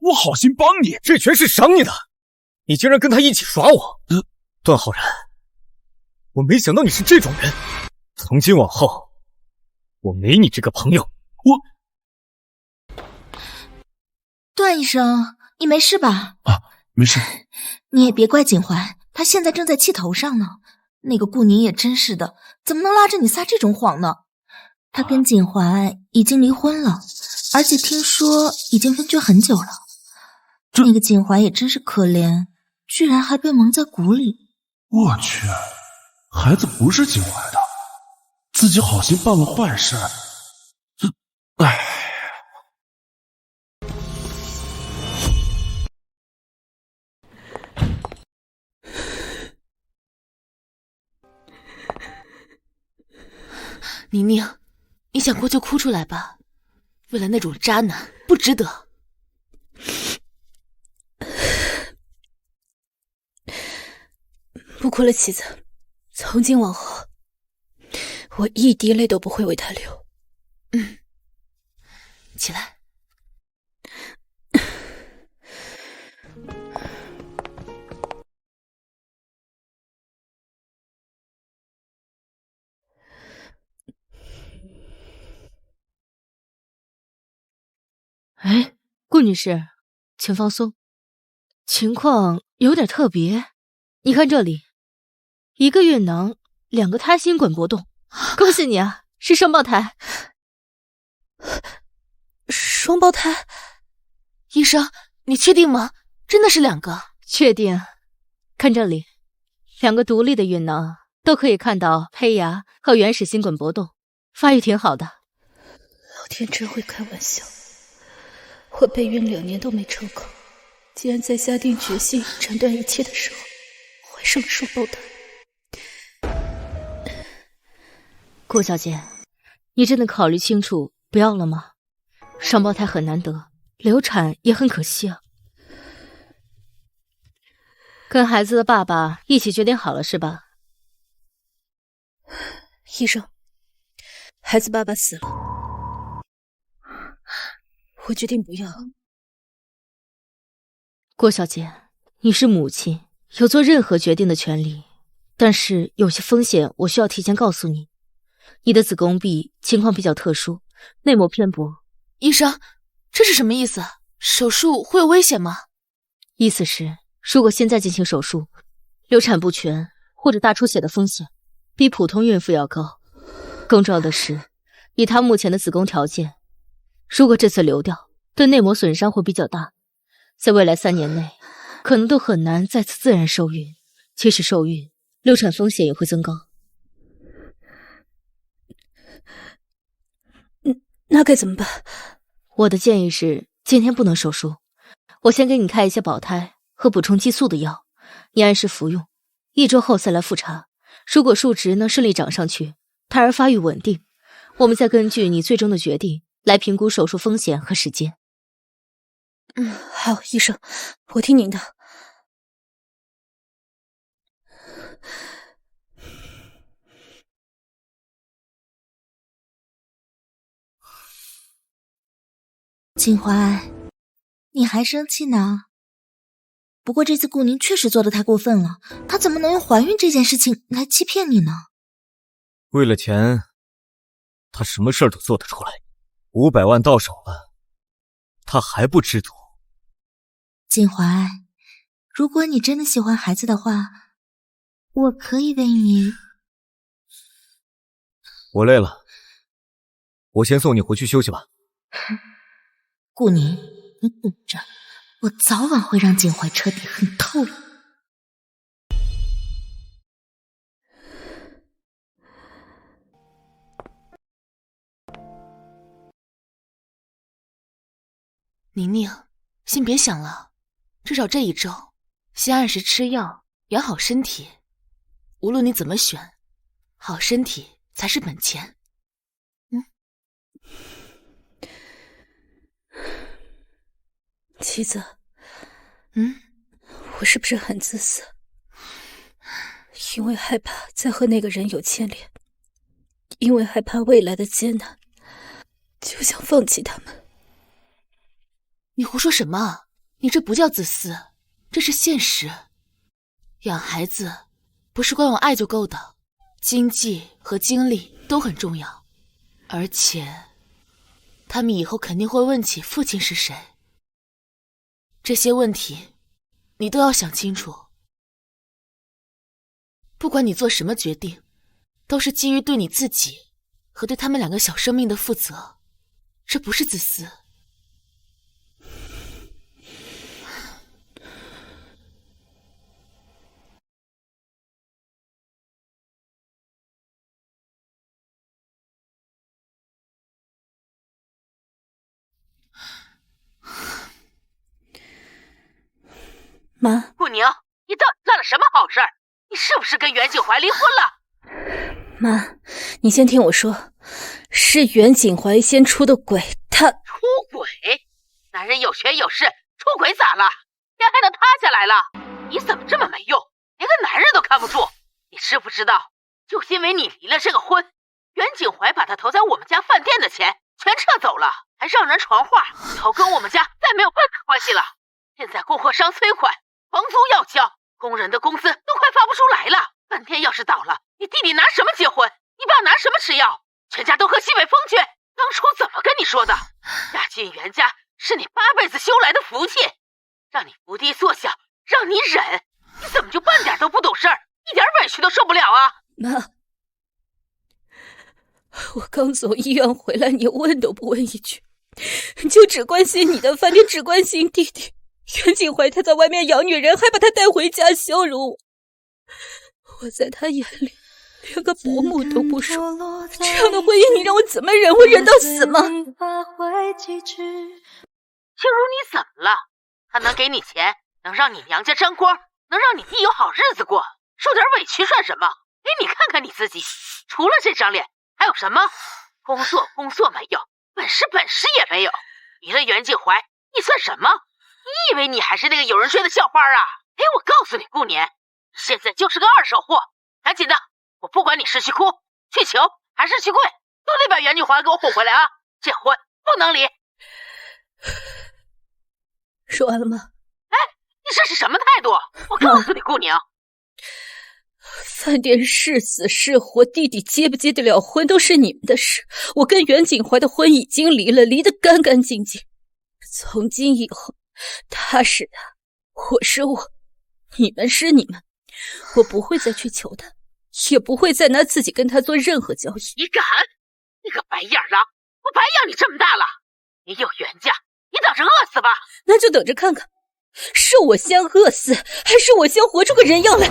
我好心帮你，这全是赏你的，你竟然跟他一起耍我！段浩然，我没想到你是这种人，从今往后，我没你这个朋友。段医生，你没事吧？啊，没事。你也别怪锦怀，他现在正在气头上呢。那个顾宁也真是的，怎么能拉着你撒这种谎呢？他跟锦怀已经离婚了，而且听说已经分居很久了。那个锦怀也真是可怜，居然还被蒙在鼓里。我去，孩子不是锦怀的，自己好心办了坏事，唉。宁宁，你想哭就哭出来吧，为了那种渣男不值得。不哭了，妻子，从今往后，我一滴泪都不会为他流。起来。哎，顾女士，请放松。情况有点特别，你看这里，1个孕囊，2个胎心滚搏动，恭喜你啊，是双胞胎。双胞胎？医生，你确定吗？真的是2个？确定。看这里，2个独立的孕囊都可以看到胚芽和原始心滚搏动，发育挺好的。老天真会开玩笑，我备孕2年都没成功，竟然在下定决心斩断一切的时候，怀上了双胞胎。顾小姐，你真的考虑清楚不要了吗？双胞胎很难得，流产也很可惜啊。跟孩子的爸爸一起决定好了是吧？医生，孩子爸爸死了，我决定不要。郭小姐，你是母亲，有做任何决定的权利，但是有些风险我需要提前告诉你。你的子宫壁情况比较特殊，内膜偏薄。医生，这是什么意思？手术会有危险吗？意思是，如果现在进行手术，流产不全或者大出血的风险比普通孕妇要高。更重要的是，以她目前的子宫条件，如果这次流掉，对内膜损伤会比较大，在未来3年内可能都很难再次自然受孕，即使受孕，流产风险也会增高。那该怎么办？我的建议是今天不能手术，我先给你开一些保胎和补充激素的药，你按时服用，1周后再来复查。如果数值能顺利涨上去，胎儿发育稳定，我们再根据你最终的决定来评估手术风险和时间。好，医生，我听您的。锦怀，你还生气呢？不过这次顾宁确实做得太过分了，她怎么能用怀孕这件事情来欺骗你呢？为了钱，他什么事儿都做得出来。500万到手了，他还不知足。锦怀，如果你真的喜欢孩子的话，我可以为你。我累了，我先送你回去休息吧。顾宁，你等着，我早晚会让锦怀彻底恨透你。宁宁，先别想了，至少这1周，先按时吃药，养好身体。无论你怎么选，好身体才是本钱。妻子，我是不是很自私？因为害怕再和那个人有牵连，因为害怕未来的艰难，就想放弃他们。你胡说什么？你这不叫自私，这是现实。养孩子不是光有爱就够的，经济和精力都很重要，而且他们以后肯定会问起父亲是谁。这些问题你都要想清楚。不管你做什么决定，都是基于对你自己和对他们2个小生命的负责，这不是自私。妈，顾宁，你到底干了什么好事儿？你是不是跟袁景怀离婚了？妈，你先听我说，是袁景怀先出的轨，他出轨？男人有权有势，出轨咋了？天还能塌下来了？你怎么这么没用，连个男人都看不住？你知不知道，就因为你离了这个婚，袁景怀把他投在我们家饭店的钱全撤走了，还让人传话，以后跟我们家再没有半点关系了。现在供货商催款，房租要交，工人的工资都快发不出来了。饭店要是倒了，你弟弟拿什么结婚？你爸拿什么吃药？全家都喝西北风去。当初怎么跟你说的？嫁进袁家是你8辈子修来的福气，让你伏低做小，让你忍，你怎么就半点都不懂事儿，一点委屈都受不了啊？妈，我刚从医院回来，你问都不问一句，就只关心你的饭店，只关心弟弟，袁景怀他在外面养女人，还把她带回家羞辱我。我在他眼里连个伯母都不如，这样的婚姻你让我怎么忍？我忍到死吗？心如你怎么了？他能给你钱，能让你娘家沾光，能让你弟有好日子过，受点委屈算什么？你看看你自己，除了这张脸还有什么？工作没有，本事也没有。离了袁景怀，你算什么？你以为你还是那个有人追的校花啊？我告诉你，顾年，现在就是个二手货。赶紧的，我不管你是去哭、去求还是去跪，都得把袁景怀给我哄回来啊！这婚不能离。说完了吗？你这是什么态度？我告诉你，顾宁，饭店是死是活，弟弟结不结得了婚都是你们的事。我跟袁景怀的婚已经离了，离得干干净净。从今以后，他是他，我是我，你们是你们。我不会再去求他，也不会再拿自己跟他做任何交易。你敢？你个白眼狼！我白养你这么大了，你有冤家，你等着饿死吧！那就等着看看，是我先饿死，还是我先活出个人样来？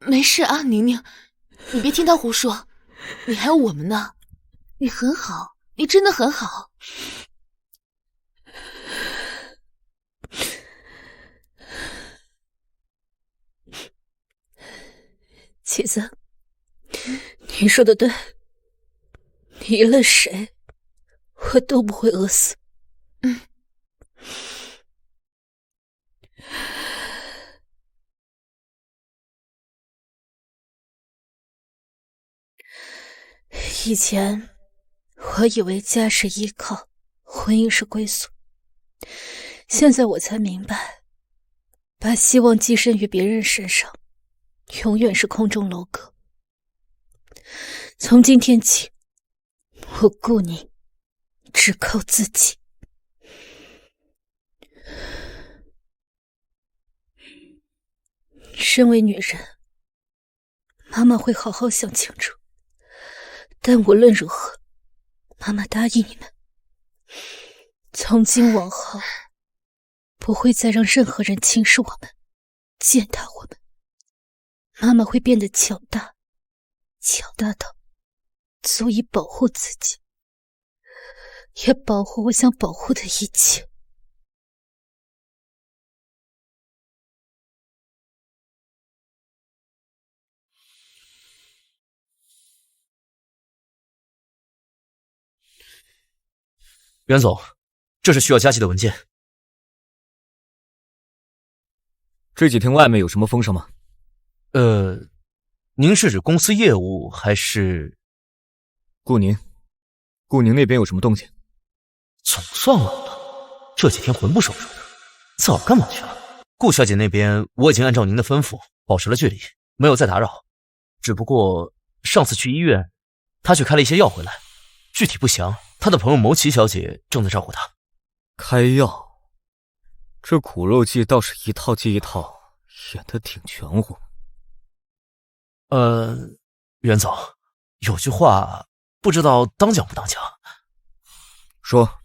没事啊，宁宁，你别听他胡说，你还有我们呢，你很好，你真的很好。妻子，你说的对，离了谁，我都不会饿死。以前我以为家是依靠，婚姻是归宿，现在我才明白，把希望寄身于别人身上，永远是空中楼阁。从今天起，我顾你只靠自己。身为女人，妈妈会好好想清楚。但无论如何，妈妈答应你们，从今往后，不会再让任何人轻视我们、践踏我们。妈妈会变得强大，强大到足以保护自己，也保护我想保护的一切。袁总，这是需要加急的文件。这几天外面有什么风声吗？您是指公司业务还是顾宁那边有什么动静？总算稳了，这几天魂不守舍的，早干嘛去了？顾小姐那边我已经按照您的吩咐保持了距离，没有再打扰。只不过上次去医院，她去开了一些药回来，具体不详。她的朋友牟琪小姐正在照顾她。开药，这苦肉计倒是一套接一套，演得挺全乎。袁总，有句话不知道当讲不当讲。说，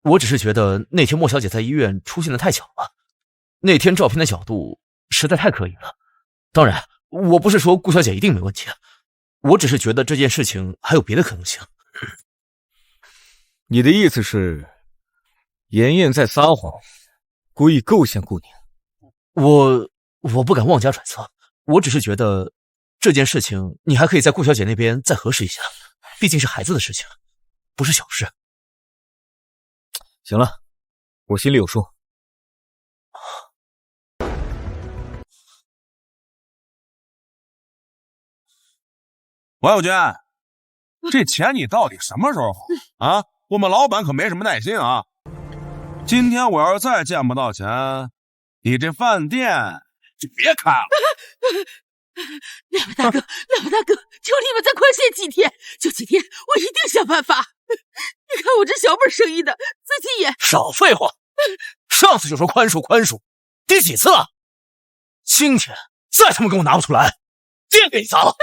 我只是觉得那天莫小姐在医院出现的太巧了，那天照片的角度实在太刻意了。当然，我不是说顾小姐一定没问题，我只是觉得这件事情还有别的可能性。你的意思是，妍妍在撒谎，故意构陷顾宁？我不敢妄加揣测，我只是觉得这件事情你还可以在顾小姐那边再核实一下，毕竟是孩子的事情，不是小事。行了，我心里有数。王小娟，这钱你到底什么时候还啊？我们老板可没什么耐心啊！今天我要是再见不到钱，你这饭店就别开了。两位大哥，求你们再宽限几天，就几天，我一定想办法。你看我这小本生意的，自己也……少废话！上次就说宽恕，第几次了？今天再他妈给我拿不出来，店给你砸了！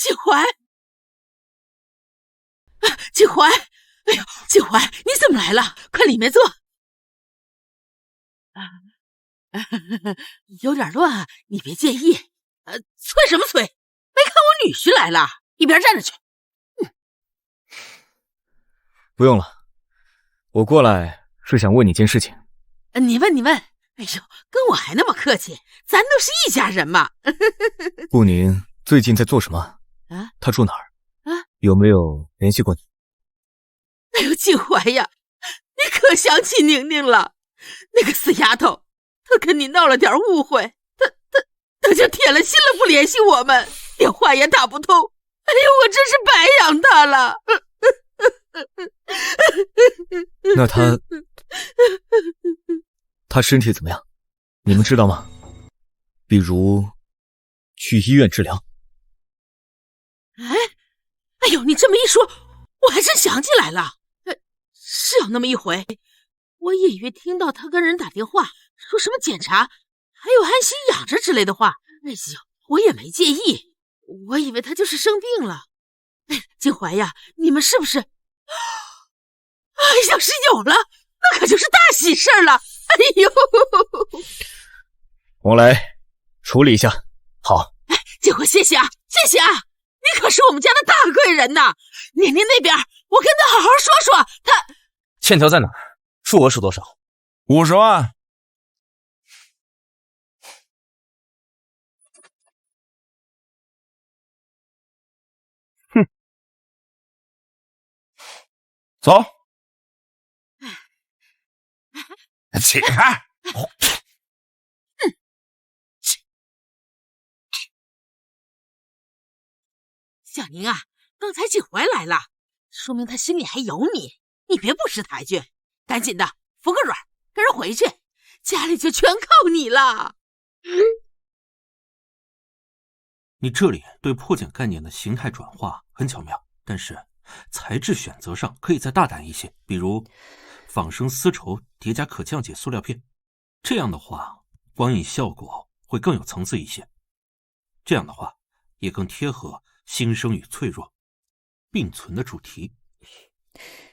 锦怀，锦怀，哎呦，锦怀，你怎么来了？快里面坐。有点乱，你别介意。催什么催？没看我女婿来了，一边站着去。不用了，我过来是想问你件事情。你问。哎呦，跟我还那么客气，咱都是一家人嘛。顾宁最近在做什么？啊？他住哪儿？啊？有没有联系过你？哎呦，锦怀呀，你可想起宁宁了？那个死丫头，她跟你闹了点误会，她就铁了心了，不联系我们，电话也打不通。哎呦，我真是白养她了。那他身体怎么样？你们知道吗？比如去医院治疗。哎呦，你这么一说，我还真想起来了。是有那么一回，我隐约听到他跟人打电话，说什么检查，还有安心养着之类的话。哎呦，我也没介意，我以为他就是生病了。哎，锦怀呀，你们是不是？要是有了，那可就是大喜事了。哎呦，我来处理一下。好。锦怀，谢谢啊，谢谢啊，你可是我们家的大贵人呐。宁宁那边，我跟他好好说说。他欠条在哪儿？数额是多少？50万。哼，走。起开！小宁啊，刚才锦怀来了，说明他心里还有你，你别不识抬举，赶紧的服个软，跟人回去，家里就全靠你了。你这里对破茧概念的形态转化很巧妙，但是材质选择上可以再大胆一些，比如仿生丝绸叠加可降解塑料片，这样的话光影效果会更有层次一些，这样的话也更贴合新生与脆弱并存的主题。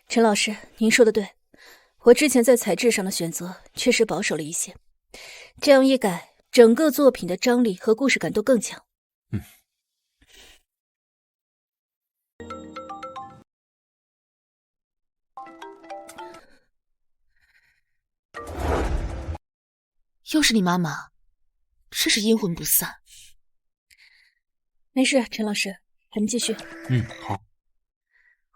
陈老师，您说的对，我之前在材质上的选择确实保守了一些，这样一改，整个作品的张力和故事感都更强。又是你妈妈，真是阴魂不散。没事，陈老师，我们继续。好。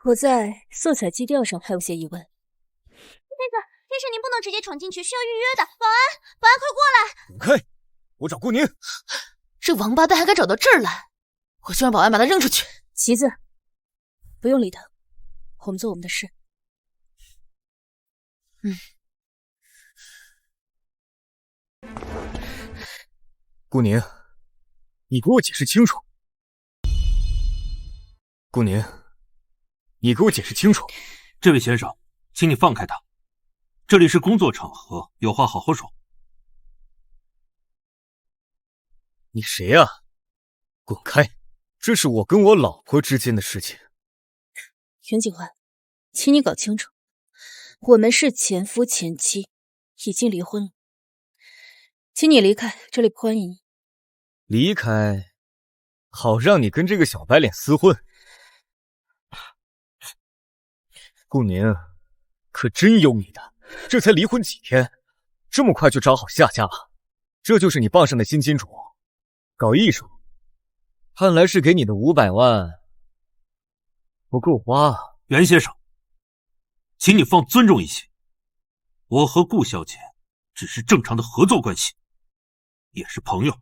我在色彩基调上还有些疑问。先生，这是您不能直接闯进去，需要预约的。保安，保安，快过来！滚开！我找顾宁。这王八蛋还敢找到这儿来，我就让保安把他扔出去。旗子，不用理他，我们做我们的事。顾宁，你给我解释清楚。顾宁，你给我解释清楚。这位先生，请你放开他，这里是工作场合，有话好好说。你谁呀？滚开！这是我跟我老婆之间的事情。袁景焕，请你搞清楚，我们是前夫前妻，已经离婚了。请你离开，这里不欢迎你。离开，好让你跟这个小白脸厮混。顾宁，可真有你的，这才离婚几天，这么快就找好下家了。这就是你傍上的新金主，搞艺术，看来是给你的500万不够花。袁先生，请你放尊重一些，我和顾小姐只是正常的合作关系，也是朋友。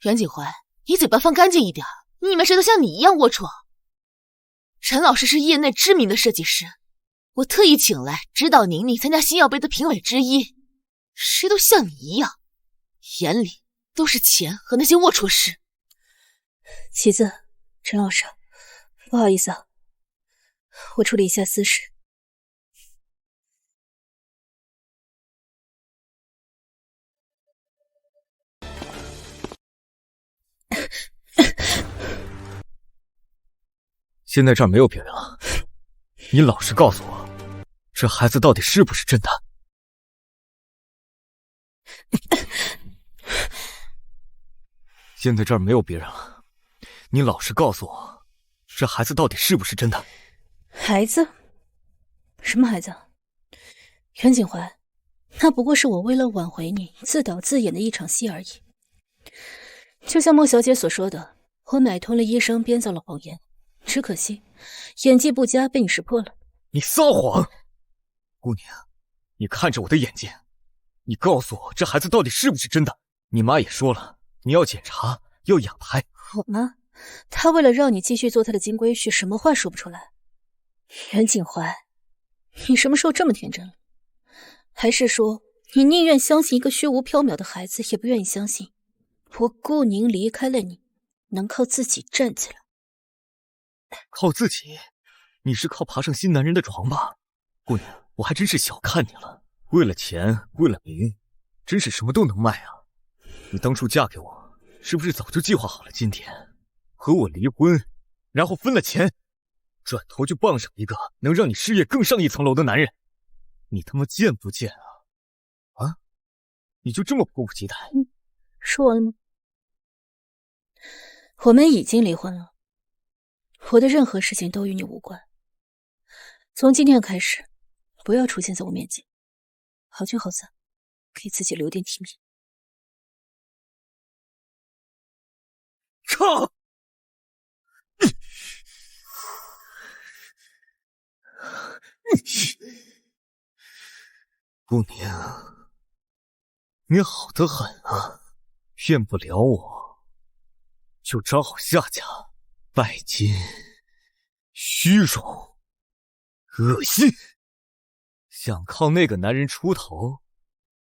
袁景怀，你嘴巴放干净一点，你们谁都像你一样龌龊。陈老师是业内知名的设计师，我特意请来指导宁宁参加星耀杯的评委之一，谁都像你一样，眼里都是钱和那些龌龊事。旗子，陈老师，不好意思啊，我处理一下私事。现在这儿没有别人了，你老实告诉我，这孩子到底是不是真的？现在这儿没有别人了，你老实告诉我，这孩子到底是不是真的？孩子？什么孩子？袁景怀，那不过是我为了挽回你自导自演的一场戏而已。就像莫小姐所说的，我买通了医生编造了谎言，只可惜演技不佳，被你识破了。你撒谎！姑娘，你看着我的眼睛，你告诉我这孩子到底是不是真的？你妈也说了，你要检查，要养胎。我妈，她为了让你继续做她的金龟婿，什么话说不出来。袁景怀，你什么时候这么天真了？还是说你宁愿相信一个虚无缥缈的孩子，也不愿意相信我顾宁离开了你，能靠自己站起来？靠自己？你是靠爬上新男人的床吧？姑娘，我还真是小看你了。为了钱，为了名，真是什么都能卖啊！你当初嫁给我，是不是早就计划好了今天和我离婚，然后分了钱，转头就傍上一个能让你事业更上一层楼的男人？你他妈贱不贱啊？啊？你就这么迫不及待？说完了吗？我们已经离婚了，我的任何事情都与你无关。从今天开始，不要出现在我面前，好聚好散，给自己留点体面。操！姑娘，你好得很啊！骗不了我，就找好下家，拜金、虚荣、恶心，想靠那个男人出头，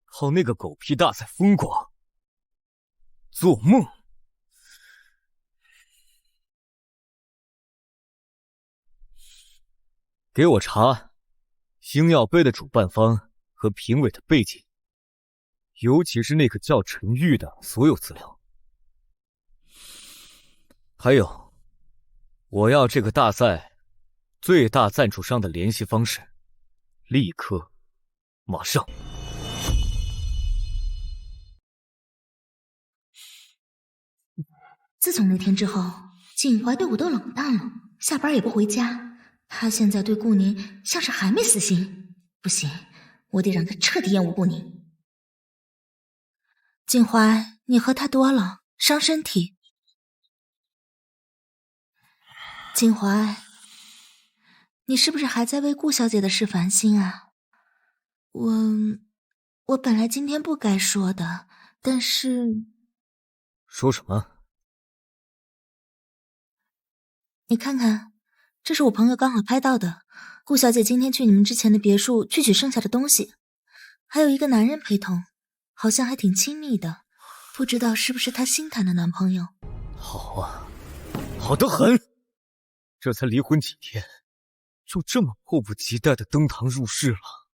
靠那个狗屁大赛风光，做梦！给我查星耀杯的主办方和评委的背景，尤其是那个叫陈玉的所有资料。还有，我要这个大赛最大赞助商的联系方式，立刻，马上。自从那天之后，景怀对我都冷淡了，下班也不回家。他现在对顾宁像是还没死心，不行，我得让他彻底厌恶顾宁。景怀，你喝太多了，伤身体。景怀，你是不是还在为顾小姐的事烦心啊？我本来今天不该说的，但是……说什么？你看看，这是我朋友刚好拍到的。顾小姐今天去你们之前的别墅去取剩下的东西，还有一个男人陪同，好像还挺亲密的，不知道是不是她新谈的男朋友。好啊，好得很。这才离婚几天，就这么迫不及待的登堂入室了，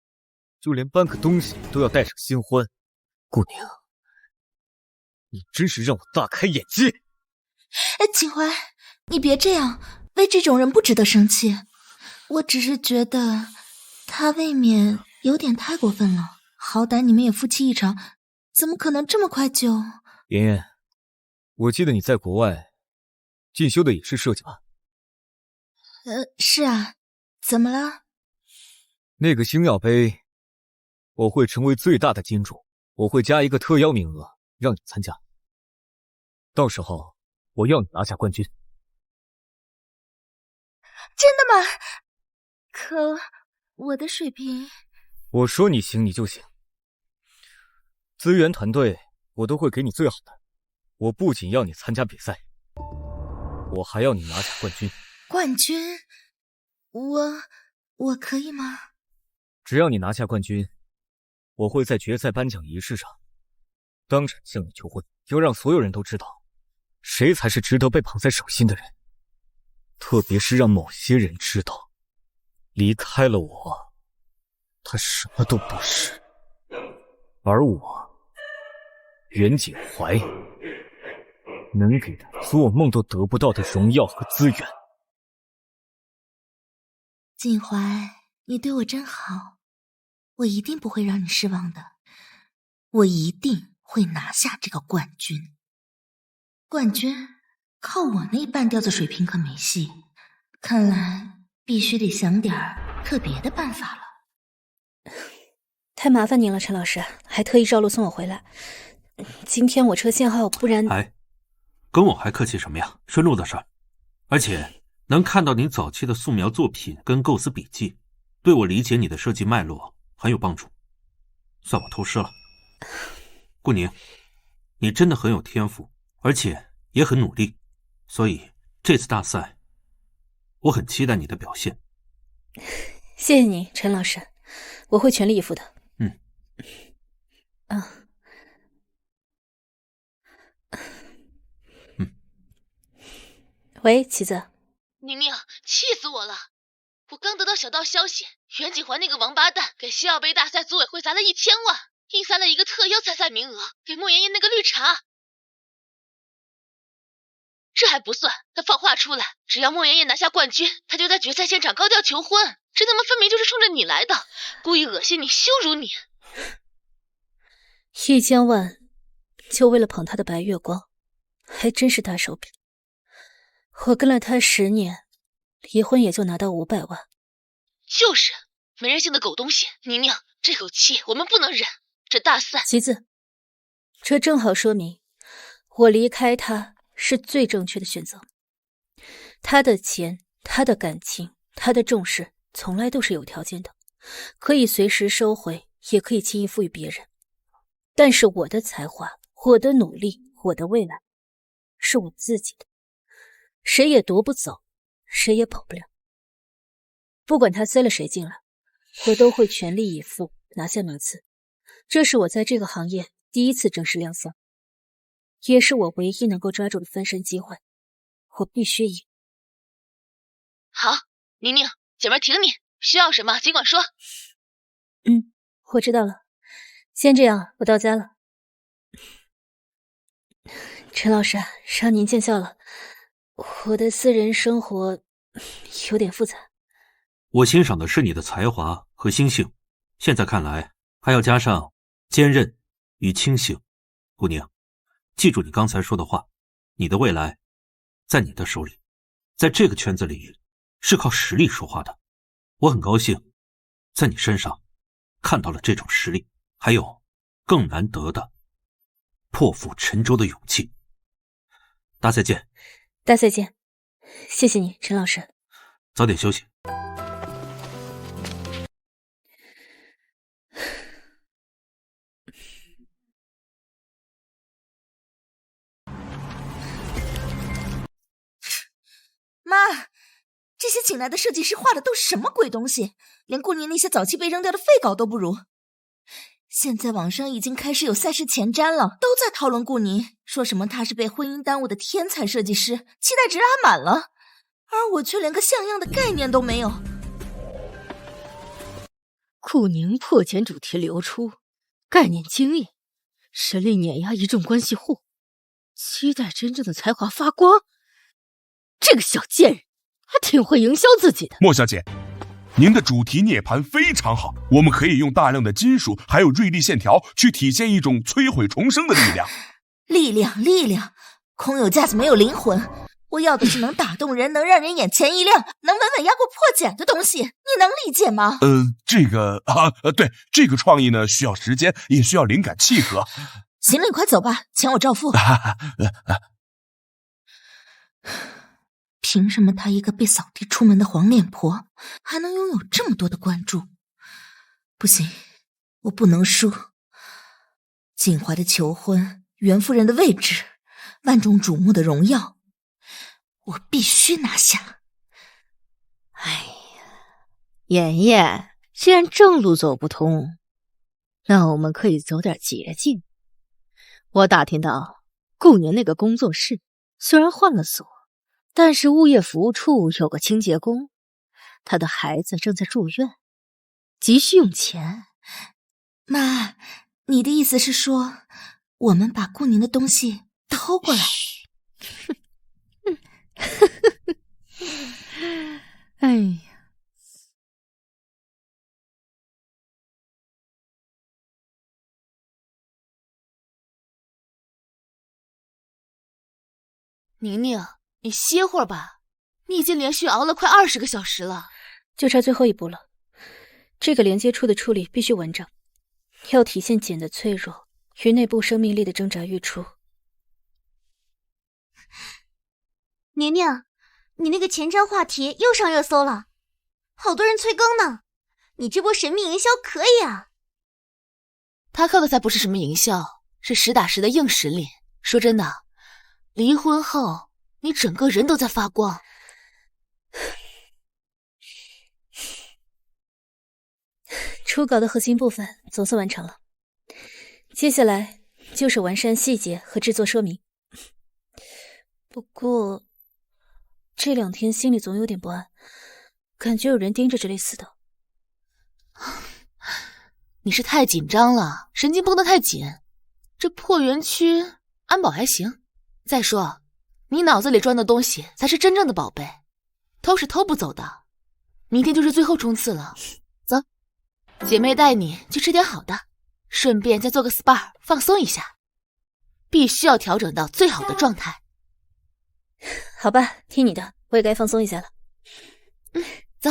就连搬个东西都要带上新欢。顾宁，你真是让我大开眼界。景怀，你别这样，为这种人不值得生气。我只是觉得他未免有点太过分了，好歹你们也夫妻一场，怎么可能这么快就……妍妍，我记得你在国外进修的也是设计吧？是啊，怎么了？那个星耀杯，我会成为最大的金主，我会加一个特邀名额让你参加，到时候我要你拿下冠军。真的吗？可我的水平……我说你行你就行，资源团队我都会给你最好的。我不仅要你参加比赛，我还要你拿下冠军。冠军？我可以吗？只要你拿下冠军，我会在决赛颁奖仪式上当场向你求婚，要让所有人都知道谁才是值得被捧在手心的人，特别是让某些人知道，离开了我，他什么都不是，而我袁景怀能给他做梦都得不到的荣耀和资源。锦怀，你对我真好，我一定不会让你失望的，我一定会拿下这个冠军。冠军靠我那半吊子水平可没戏，看来必须得想点特别的办法了。太麻烦您了，陈老师，还特意绕路送我回来。今天我车限号，不然……哎，跟我还客气什么呀？顺路的事儿。而且能看到你早期的素描作品跟构思笔记，对我理解你的设计脉络很有帮助，算我偷师了。顾宁，你真的很有天赋，而且也很努力，所以这次大赛，我很期待你的表现。谢谢你，陈老师，我会全力以赴的。喂，棋子。宁宁，气死我了！我刚得到小道消息，袁锦怀那个王八蛋给西奥杯大赛组委会砸了1000万，硬塞了一个特优参赛名额给莫言言那个绿茶。这还不算，他放话出来，只要莫言言拿下冠军，他就在决赛现场高调求婚。这他妈分明就是冲着你来的，故意恶心你、羞辱你。1000万，就为了捧他的白月光，还真是大手笔。我跟了他10年，离婚也就拿到500万。就是，没人性的狗东西！宁宁，这口气我们不能忍。这大赛，棋子，这正好说明我离开他是最正确的选择。他的钱，他的感情，他的重视，从来都是有条件的，可以随时收回，也可以轻易赋予别人。但是我的才华，我的努力，我的未来，是我自己的。谁也夺不走，谁也跑不了。不管他塞了谁进来，我都会全力以赴拿下马刺。这是我在这个行业第一次正式亮相，也是我唯一能够抓住的翻身机会。我必须赢。好，宁宁，姐妹挺你，需要什么尽管说。我知道了。先这样，我到家了。陈老师，让您见笑了。我的私人生活有点复杂。我欣赏的是你的才华和心性，现在看来还要加上坚韧与清醒。顾宁，记住你刚才说的话，你的未来在你的手里，在这个圈子里是靠实力说话的。我很高兴在你身上看到了这种实力，还有更难得的破釜沉舟的勇气。大赛见。大赛见，谢谢你，陈老师。早点休息。妈，这些请来的设计师画的都是什么鬼东西？连顾宁那些早期被扔掉的废稿都不如。现在网上已经开始有赛事前瞻了，都在讨论顾宁，说什么他是被婚姻耽误的天才设计师，期待值拉满了，而我却连个像样的概念都没有。顾宁破茧主题流出，概念惊艳，实力碾压一众关系户，期待真正的才华发光。这个小贱人还挺会营销自己的。莫小姐，您的主题涅槃非常好，我们可以用大量的金属还有锐利线条去体现一种摧毁重生的力量。力量，空有架子没有灵魂。我要的是能打动人，能让人眼前一亮，能稳稳压过破茧的东西。你能理解吗？对，这个创意呢需要时间，也需要灵感契合。行了，你快走吧，钱我照付。凭什么她一个被扫地出门的黄脸婆，还能拥有这么多的关注？不行，我不能输。锦怀的求婚，袁夫人的位置，万众瞩目的荣耀，我必须拿下。哎呀，妍妍，既然正路走不通，那我们可以走点捷径。我打听到顾宁那个工作室虽然换了所，但是物业服务处有个清洁工，他的孩子正在住院，急需用钱。妈，你的意思是说，我们把顾宁的东西偷过来？哎呀，宁宁，你歇会儿吧，你已经连续熬了快20个小时了。就差最后一步了，这个连接处的处理必须完整，要体现茧的脆弱与内部生命力的挣扎愈出。宁宁，你那个前瞻话题又上热搜了，好多人催更呢。你这波神秘营销可以啊！他靠的才不是什么营销，是实打实的硬实力。说真的，离婚后你整个人都在发光。初稿的核心部分总算完成了，接下来就是完善细节和制作说明。不过这2天心里总有点不安，感觉有人盯着这里似的。你是太紧张了，神经绷得太紧。这破园区安保还行，再说你脑子里装的东西才是真正的宝贝，偷是偷不走的。明天就是最后冲刺了，走，姐妹带你去吃点好的，顺便再做个 SPA 放松一下，必须要调整到最好的状态。好吧，听你的，我也该放松一下了。走。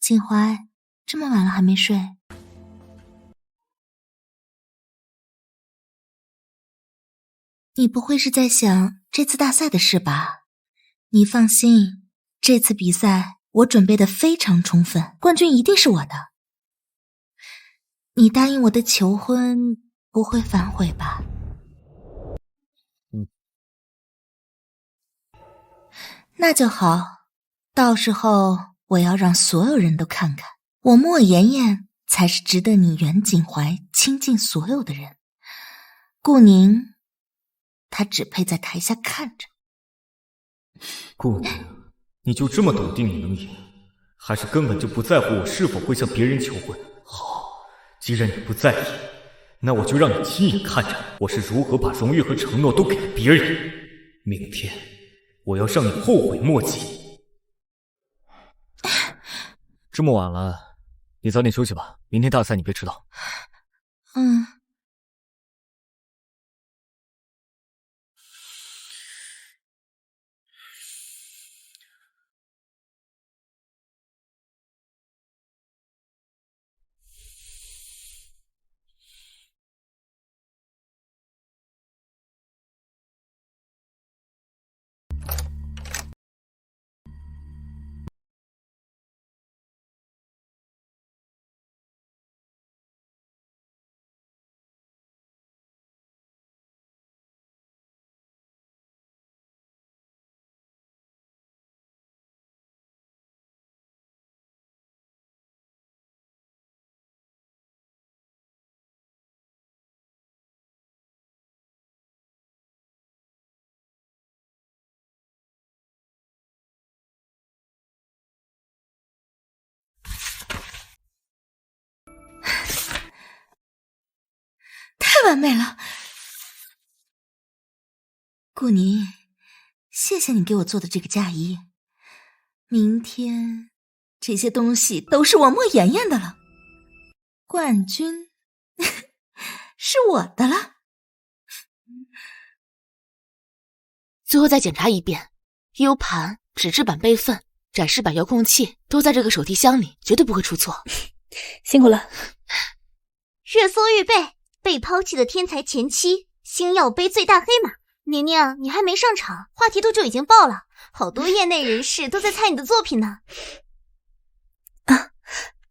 锦怀，这么晚了还没睡？你不会是在想这次大赛的事吧？你放心，这次比赛我准备的非常充分，冠军一定是我的。你答应我的求婚不会反悔吧？那就好，到时候我要让所有人都看看，我莫言言才是值得你袁锦怀倾尽所有的人。顾宁，他只配在台下看着。顾宁，你就这么笃定你能赢，还是根本就不在乎我是否会向别人求婚？好，既然你不在意，那我就让你亲眼看着我是如何把荣誉和承诺都给了别人。明天我要让你后悔莫及。这么晚了，你早点休息吧，明天大赛你别迟到。太完美了，顾宁，谢谢你给我做的这个嫁衣。明天这些东西都是我莫言言的了，冠军是我的了。最后再检查一遍 ，U 盘、纸质版备份、展示版遥控器都在这个手提箱里，绝对不会出错。辛苦了。热搜预备：被抛弃的天才前妻，星耀杯最大黑马。宁宁，你还没上场，话题度就已经爆了，好多业内人士都在猜你的作品呢。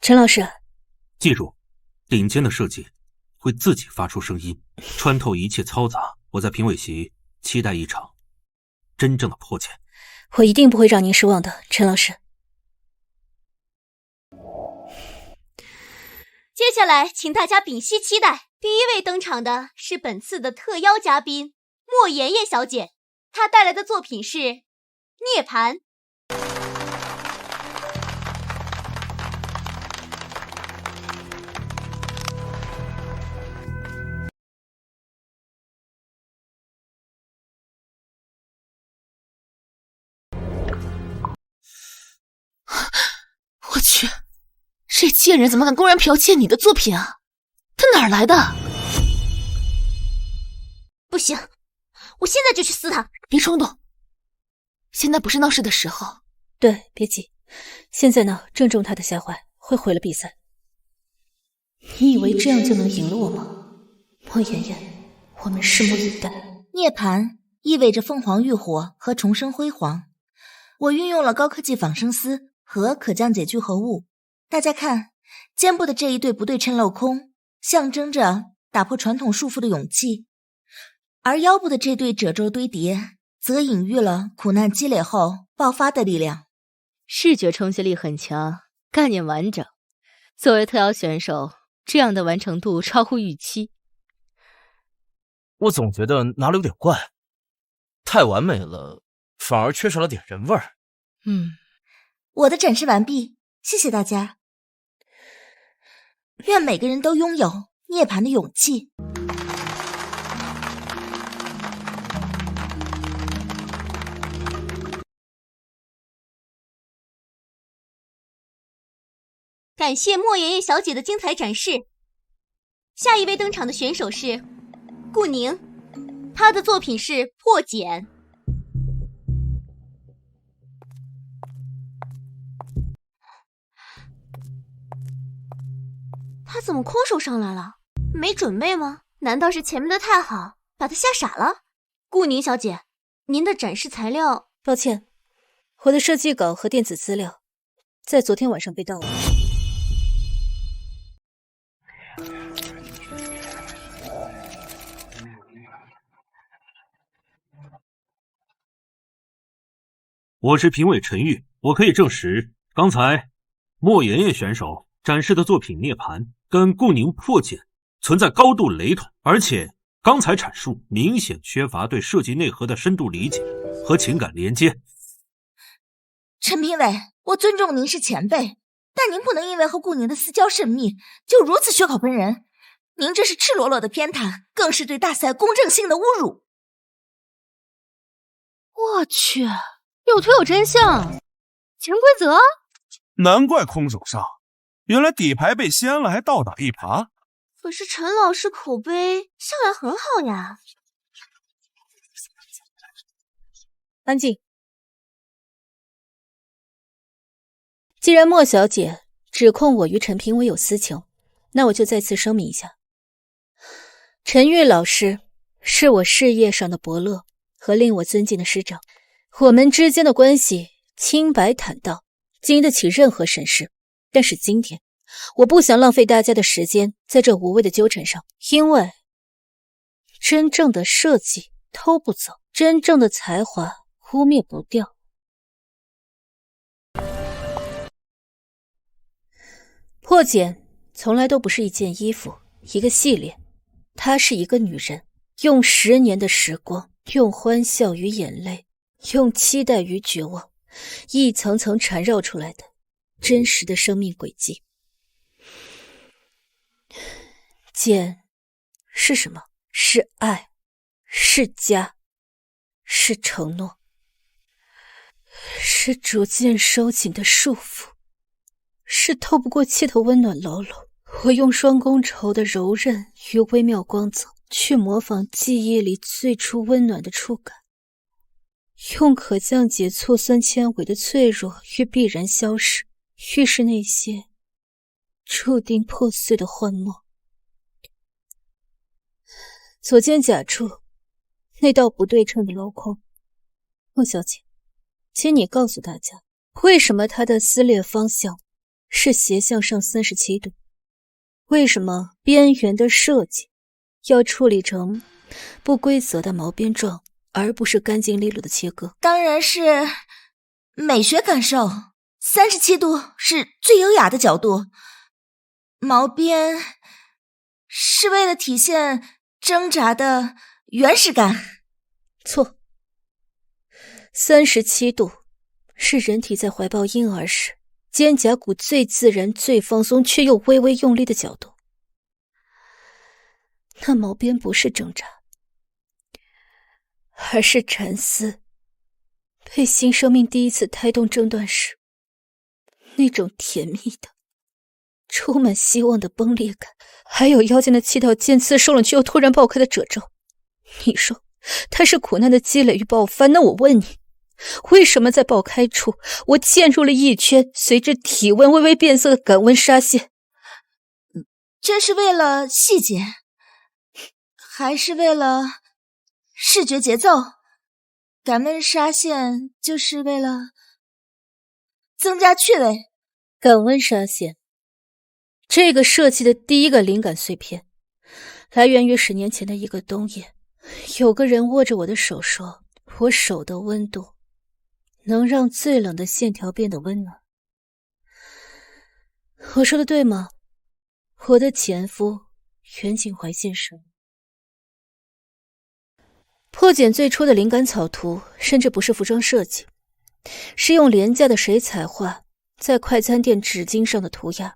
陈老师，记住，顶尖的设计会自己发出声音，穿透一切嘈杂。我在评委席期待一场真正的破茧。我一定不会让您失望的，陈老师。接下来，请大家屏息期待，第一位登场的是本次的特邀嘉宾莫言言小姐，她带来的作品是《涅槃》。我去，这贱人怎么敢公然剽窃你的作品啊？他哪儿来的？不行，我现在就去撕他！别冲动，现在不是闹事的时候。对，别急，现在呢正中他的下怀，会毁了比赛。你以为这样就能赢了我吗？莫言言，我们拭目以待。涅槃意味着凤凰浴火和重生辉煌。我运用了高科技仿生丝和可降解聚合物，大家看，肩部的这一对不对称镂空，象征着打破传统束缚的勇气，而腰部的这对褶皱堆叠，则隐喻了苦难积累后爆发的力量。视觉冲击力很强，概念完整。作为特邀选手，这样的完成度超乎预期。我总觉得哪里有点怪，太完美了，反而缺少了点人味儿。我的展示完毕，谢谢大家。愿每个人都拥有涅槃的勇气。感谢莫言言小姐的精彩展示。下一位登场的选手是顾宁，她的作品是破茧。他怎么空手上来了？没准备吗？难道是前面的太好，把他吓傻了？顾宁小姐，您的展示材料……抱歉，我的设计稿和电子资料在昨天晚上被盗了。我是评委陈玉，我可以证实，刚才莫言言选手展示的作品《涅槃》跟顾宁破茧存在高度雷同，而且刚才阐述明显缺乏对设计内核的深度理解和情感连接。陈评委，我尊重您是前辈，但您不能因为和顾宁的私交甚密，就如此血口喷人。您这是赤裸裸的偏袒，更是对大赛公正性的侮辱。我去，有图有真相，潜规则。难怪空手上，原来底牌被掀了，还倒打一耙。可是陈老师口碑向来很好呀。安静。既然莫小姐指控我与陈评委有私情，那我就再次声明一下，陈玉老师是我事业上的伯乐和令我尊敬的师长，我们之间的关系清白坦荡，经得起任何审视。但是今天我不想浪费大家的时间在这无谓的纠缠上，因为真正的设计偷不走，真正的才华污蔑不掉。破茧从来都不是一件衣服，一个系列，她是一个女人，用10年的时光，用欢笑与眼泪，用期待与绝望，一层层缠绕出来的真实的生命轨迹。茧是什么？是爱，是家，是承诺，是逐渐收紧的束缚，是透不过气的温暖牢笼。我用双觥筹的柔韧与微妙光泽，去模仿记忆里最初温暖的触感，用可降解醋酸纤维的脆弱与必然消逝，预示那些注定破碎的幻梦。左肩胛处那道不对称的镂空，莫小姐，请你告诉大家，为什么它的撕裂方向是斜向上37度？为什么边缘的设计要处理成不规则的毛边状，而不是干净利落的切割？当然是美学感受，37度是最优雅的角度，毛边是为了体现挣扎的原始感。错，37度是人体在怀抱婴儿时肩胛骨最自然、最放松却又微微用力的角度。那毛边不是挣扎，而是蚕丝被新生命第一次胎动挣断时那种甜蜜的、充满希望的崩裂感，还有腰间的7道尖刺收拢却又突然爆开的褶皱。你说它是苦难的积累与爆发，那我问你，为什么在爆开处我嵌入了一圈随着体温微微变色的感温纱线？这是为了细节，还是为了视觉节奏？感温纱线就是为了增加趣味。感温纱线，这个设计的第一个灵感碎片，来源于10年前的一个冬夜，有个人握着我的手说，我手的温度能让最冷的线条变得温暖。我说的对吗？我的前夫袁景怀先生。破茧最初的灵感草图甚至不是服装设计，是用廉价的水彩画在快餐店纸巾上的涂鸦。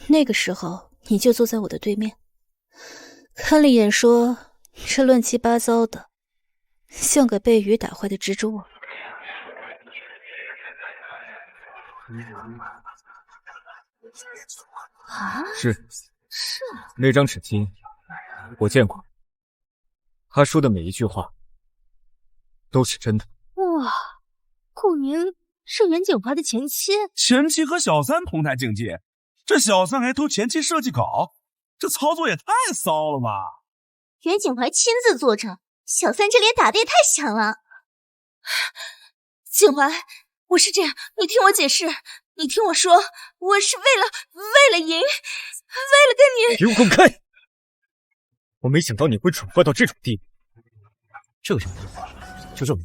那个时候你就坐在我的对面，看了一眼说，这乱七八糟的像个被雨打坏的蜘蛛网。是那张纸巾我见过，他说的每一句话都是真的。哇，顾宁是袁景华的前妻，前妻和小三同台竞技，这小三还偷前妻设计稿，这操作也太骚了吧！袁景怀亲自做成，小三这脸打得也太响了。景怀，我是这样，你听我解释，你听我说，我是为了赢，为了跟你。给我滚开！我没想到你会蠢坏到这种地步。这个人就这么。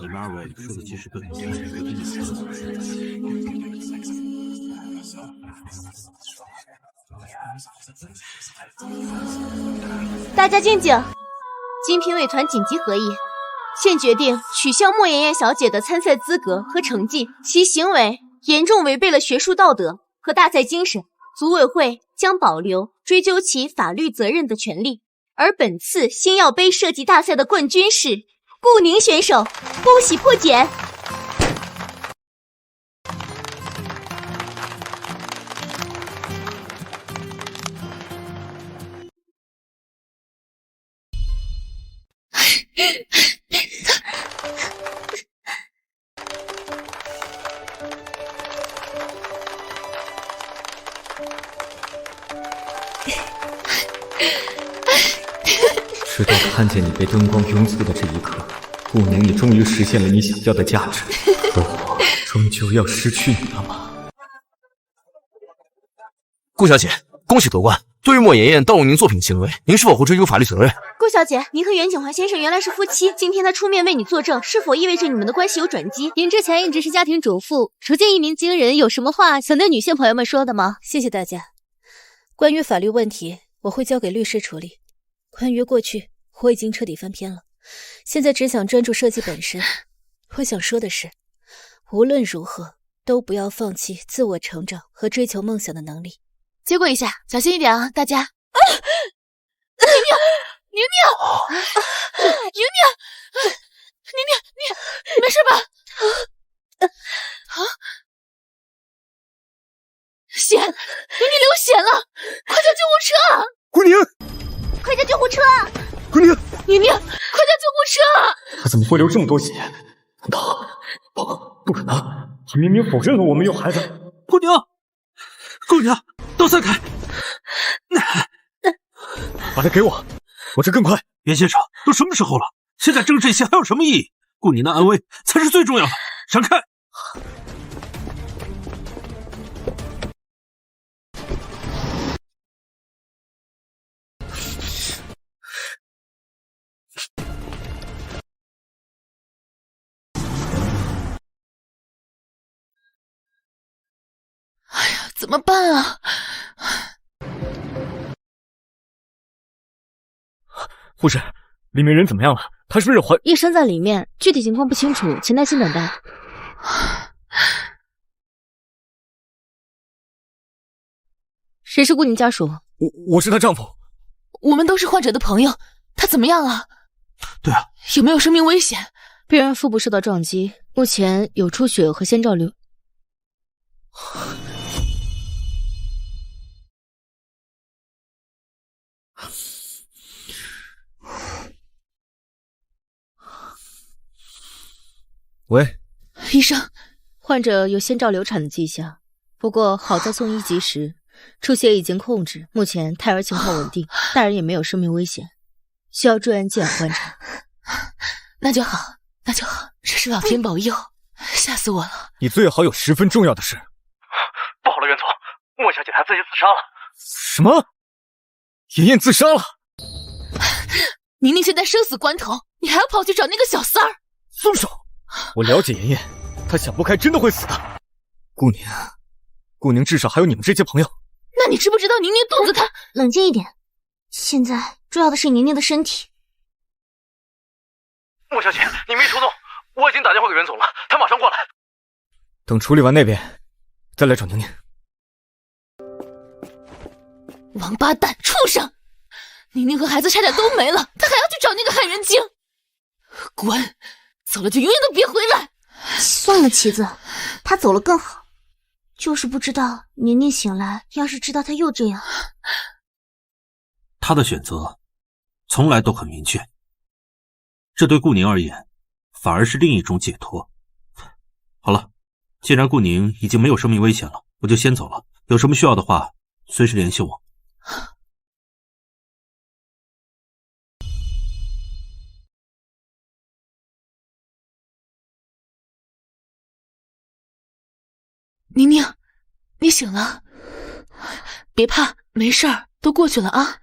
你们2位说的及时对。大家静静，经评委团紧急合议，现决定取消莫妍妍小姐的参赛资格和成绩，其行为严重违背了学术道德和大赛精神，组委会将保留追究其法律责任的权利。而本次星耀杯设计大赛的冠军是顾宁选手，恭喜破茧！直到看见你被灯光拥簇的这一刻，顾宁，你终于实现了你想要的价值，可我终究要失去你了吗？顾小姐，恭喜夺冠！对于莫妍妍盗用您作品行为，您是否会追究法律责任？顾小姐，您和袁景华先生原来是夫妻，今天他出面为你作证，是否意味着你们的关系有转机？您之前一直是家庭主妇，如今一鸣惊人，有什么话想对女性朋友们说的吗？谢谢大家。关于法律问题，我会交给律师处理。关于过去，我已经彻底翻篇了，现在只想专注设计本身。我想说的是，无论如何都不要放弃自我成长和追求梦想的能力。接过一下，小心一点啊，大家。宁宁，你没事吧？血，宁宁流血了，快叫救护车啊！顾宁，快叫救护车啊！顾宁，宁宁，快叫救护车啊！他怎么会流这么多血？难道不可能？他明明否认了我们有孩子。顾宁，顾宁，都散开！把他给我，我这更快。袁先生，都什么时候了？现在争这些还有什么意义？顾宁的安危才是最重要的。闪开！哎呀，怎么办啊？护士，里面人怎么样了？他是不是医生在里面，具体情况不清楚，请耐心等待。谁是顾宁家属？我是她丈夫。我们都是患者的朋友，他怎么样啊？对啊，有没有生命危险？病人腹部受到撞击，目前有出血和先兆流。喂，医生，患者有先兆流产的迹象，不过好在送医及时，出血已经控制，目前胎儿情况稳定，大人也没有生命危险，需要住院静养观察。那就好，那就好，真是老天保佑，吓死我了！你最好有10分重要的事。不好了，袁总，莫小姐她自己自杀了。什么？妍妍自杀了？宁宁现在生死关头，你还要跑去找那个小三儿？松手！我了解妍妍，她想不开真的会死的。顾宁至少还有你们这些朋友。那你知不知道宁宁肚子疼？冷静一点，现在重要的是宁宁的身体。莫小姐，你没冲动，我已经打电话给袁总了，他马上过来。等处理完那边，再来找宁宁。王八蛋，畜生！宁宁和孩子差点都没了，他还要去找那个害人精。滚！走了就永远都别回来。算了，棋子，他走了更好。就是不知道宁宁醒来，要是知道他又这样，他的选择从来都很明确，这对顾宁而言反而是另一种解脱。好了，既然顾宁已经没有生命危险了，我就先走了。有什么需要的话，随时联系我。宁宁，你醒了，别怕，没事儿，都过去了啊。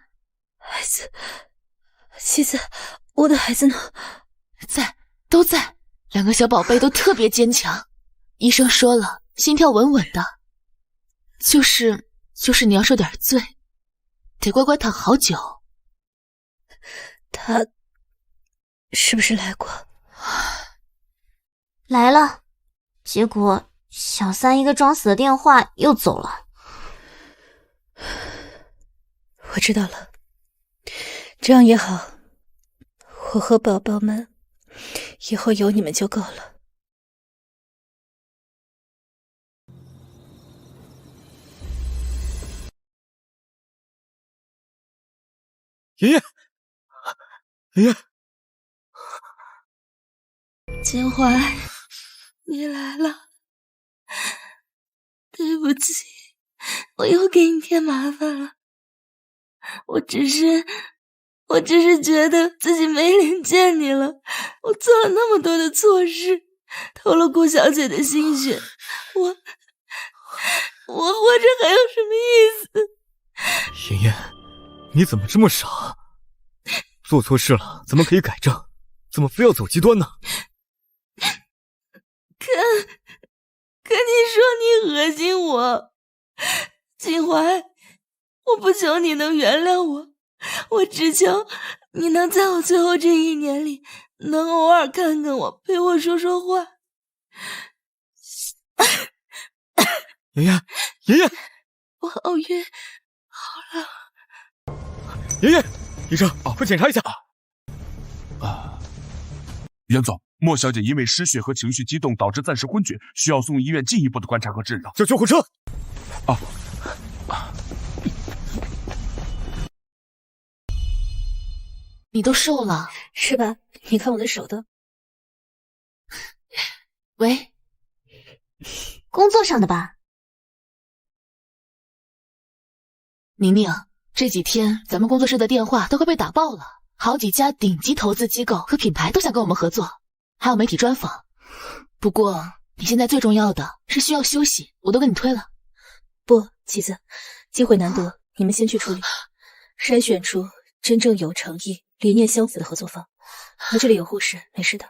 孩子，妻子，我的孩子呢？都在，两个小宝贝都特别坚强。医生说了，心跳稳稳的，就是你要受点罪，得乖乖躺好久。他是不是来过？来了，结果小三一个装死的电话又走了。我知道了，这样也好，我和宝宝们以后有你们就够了。爷爷，爷爷，秦淮，你来了。对不起，我又给你添麻烦了。我只是觉得自己没脸见你了。我做了那么多的错事，偷了顾小姐的心血，我活着还有什么意思？妍妍，你怎么这么傻？做错事了怎么可以改正？怎么非要走极端呢？可你说你恶心我，秦淮，我不求你能原谅我，我只求你能在我最后这1年里，能偶尔看看我，陪我说说话。妍妍，妍妍，我好晕，好了。妍妍，医生，快检查一下。袁总，莫小姐因为失血和情绪激动导致暂时昏厥，需要送医院进一步的观察和治疗。叫救护车。你都瘦了是吧？你看我的手都。喂，工作上的吧？宁宁，这几天咱们工作室的电话都快被打爆了，好几家顶级投资机构和品牌都想跟我们合作，还有媒体专访。不过你现在最重要的是需要休息，我都跟你推了。不，妻子，机会难得，你们先去处理，筛选出真正有诚意、理念相符的合作方。我这里有护士，没事的。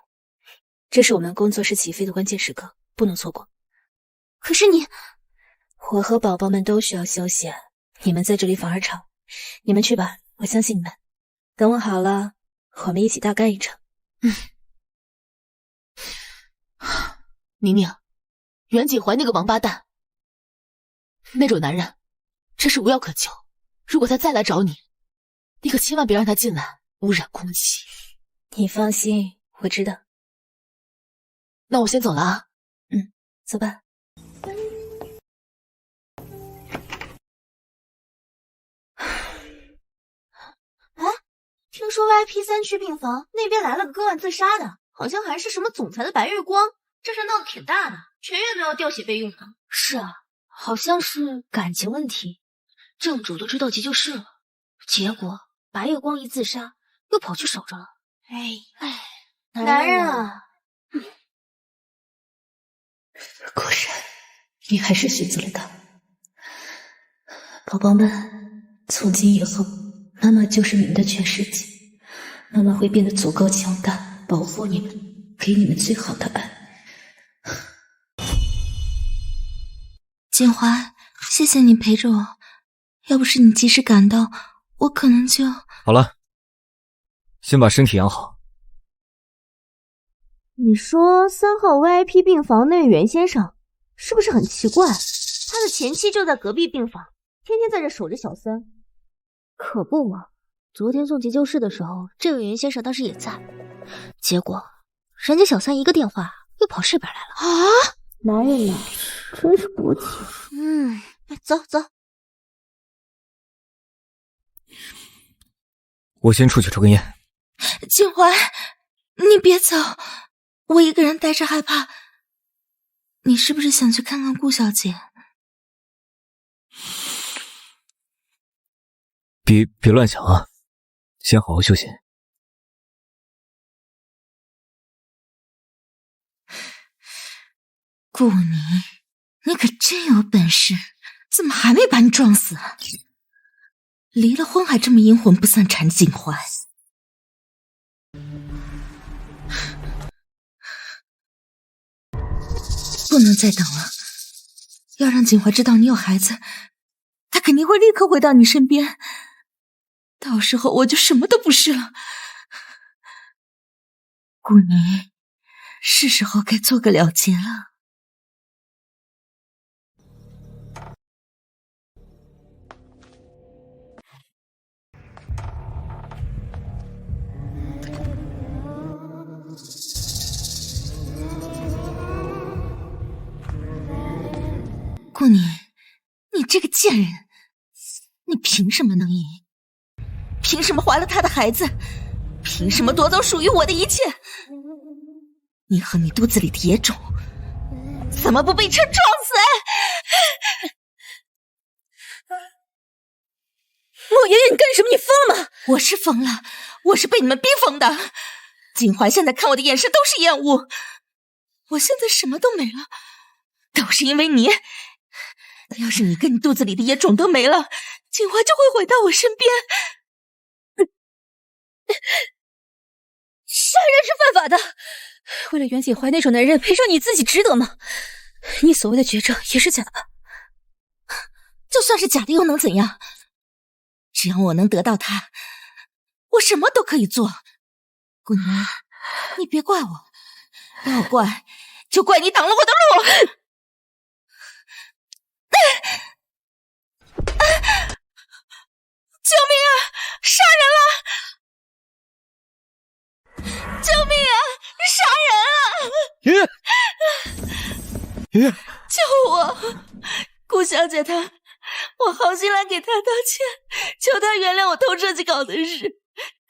这是我们工作室起飞的关键时刻，不能错过。可是我和宝宝们都需要休息啊，你们在这里反而吵。你们去吧，我相信你们。等我好了，我们一起大干一场。宁宁，袁锦怀那个王八蛋，那种男人真是无药可救。如果他再来找你，你可千万别让他进来污染空气。你放心，我知道。那我先走了啊。走吧。听说 VIP3区病房那边来了个个案自杀的，好像还是什么总裁的白月光，这事闹得挺大的，全院都要调血备用呢。是啊，好像是感情问题，正主都追到急救室了，结果白月光一自杀，又跑去守着了。男人啊！果然，你还是选择了他。宝宝们，从今以后，妈妈就是你们的全世界。妈妈会变得足够强大，保护你们，给你们最好的爱。锦华，谢谢你陪着我，要不是你及时赶到，我可能就……好了，先把身体养好。你说3号 VIP 病房那袁先生是不是很奇怪？他的前妻就在隔壁病房，天天在这守着小三。可不嘛，昨天送急救室的时候，这位袁先生当时也在，结果人家小三一个电话又跑这边来了啊！男人呐，真是薄情。走走。我先出去抽根烟。锦华，你别走，我一个人待着害怕。你是不是想去看看顾小姐？别乱想啊，先好好休息。顾宁，你可真有本事，怎么还没把你撞死啊？离了婚还这么阴魂不散缠锦华。不能再等了，要让锦华知道你有孩子，她肯定会立刻回到你身边，到时候我就什么都不是了。顾宁，是时候该做个了结了。顾宁，你这个贱人，你凭什么能赢？凭什么怀了他的孩子？凭什么夺走属于我的一切？你和你肚子里的野种，怎么不被车撞死？莫爷爷，你干什么？你疯了吗？我是疯了，我是被你们逼疯的。锦华现在看我的眼神都是厌恶，我现在什么都没了，都是因为你。要是你跟你肚子里的野种都没了，锦华就会回到我身边。杀人是犯法的，为了袁锦怀那种男人赔上你自己值得吗？你所谓的绝症也是假的吧？就算是假的又能怎样？只要我能得到他，我什么都可以做。顾宁，你别怪我，要怪就怪你挡了我的路。救命啊！杀人了！救命啊！杀人啊！爷爷，救我！顾小姐她，我好心来给她道歉，求她原谅我偷车去搞的事，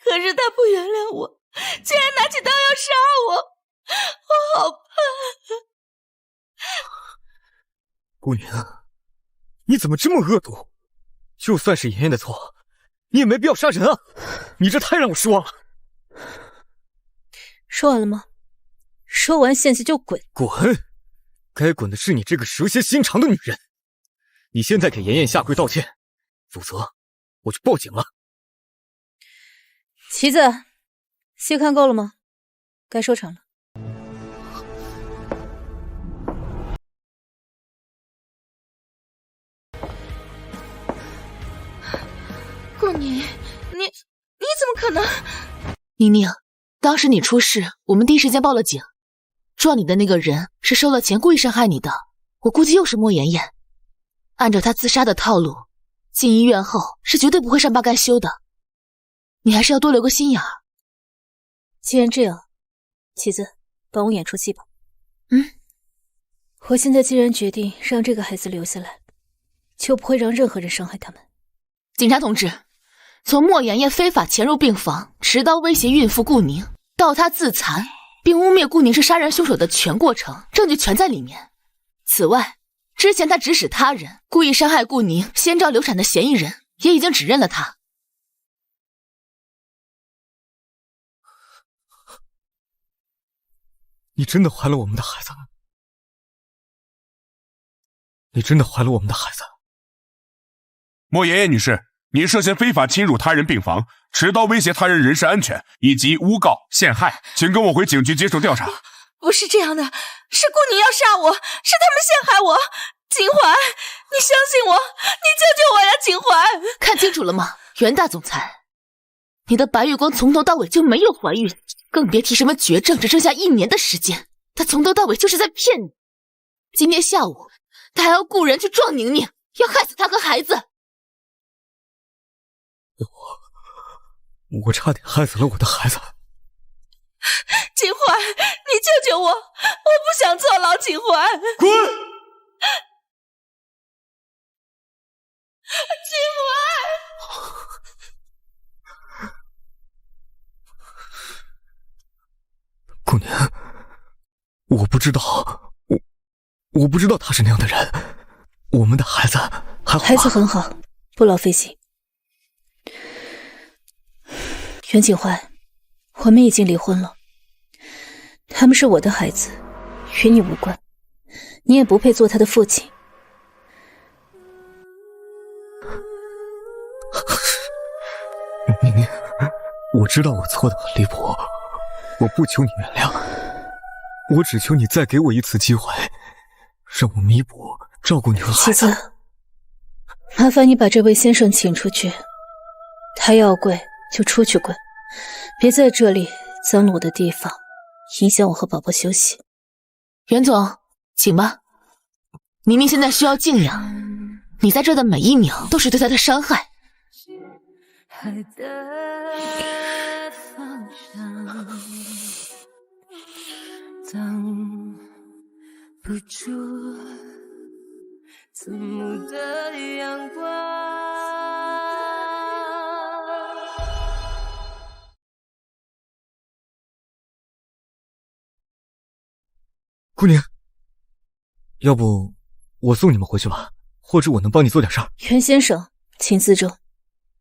可是她不原谅我，竟然拿起刀要杀我，我好怕。顾宁，你怎么这么恶毒？就算是妍妍的错，你也没必要杀人啊！你这太让我失望了。说完了吗？说完现在就滚！滚！该滚的是你这个蛇蝎心肠的女人。你现在给妍妍下跪道歉，否则我就报警了。棋子，戏看够了吗？该收场了。顾宁，你怎么可能？宁宁，当时你出事，我们第一时间报了警。撞你的那个人是收了钱故意伤害你的，我估计又是莫妍妍。按照他自杀的套路，进医院后是绝对不会善罢甘休的。你还是要多留个心眼儿。既然这样，棋子，帮我演出戏吧。我现在既然决定让这个孩子留下来，就不会让任何人伤害他们。警察同志，从莫妍妍非法潜入病房，持刀威胁孕妇顾宁，到她自残并污蔑顾宁是杀人凶手的全过程，证据全在里面。此外，之前他指使他人故意伤害顾宁、先兆流产的嫌疑人也已经指认了他。你真的怀了我们的孩子？你真的怀了我们的孩子？莫妍妍女士，你涉嫌非法侵入他人病房、持刀威胁他人人身安全以及诬告陷害，请跟我回警局接受调查。不是这样的，是顾宁要杀我，是他们陷害我。景怀，你相信我，你救救我呀，景怀！看清楚了吗，袁大总裁？你的白月光从头到尾就没有怀孕，更别提什么绝症，只剩下1年的时间。他从头到尾就是在骗你。今天下午，他还要雇人去撞宁宁，要害死他和孩子。我差点害死了我的孩子。景怀，你救救我！我不想坐牢，景怀。滚！景怀。顾宁，我不知道，我不知道他是那样的人。我们的孩子还好吗？孩子很好，不劳费心。袁景怀，我们已经离婚了，他们是我的孩子，与你无关，你也不配做他的父亲。宁宁，我知道我错的很离谱，我不求你原谅，我只求你再给我一次机会，让我弥补照顾你和孩子。妻子，麻烦你把这位先生请出去，他要跪就出去跪，别在这里脏了我的地方，影响我和宝宝休息。袁总，请吧。宁宁现在需要静养，你在这的每1秒都是对她的伤害。海的方向挡不住刺目的阳光。顾宁，要不我送你们回去吧，或者我能帮你做点事儿。袁先生，请自重，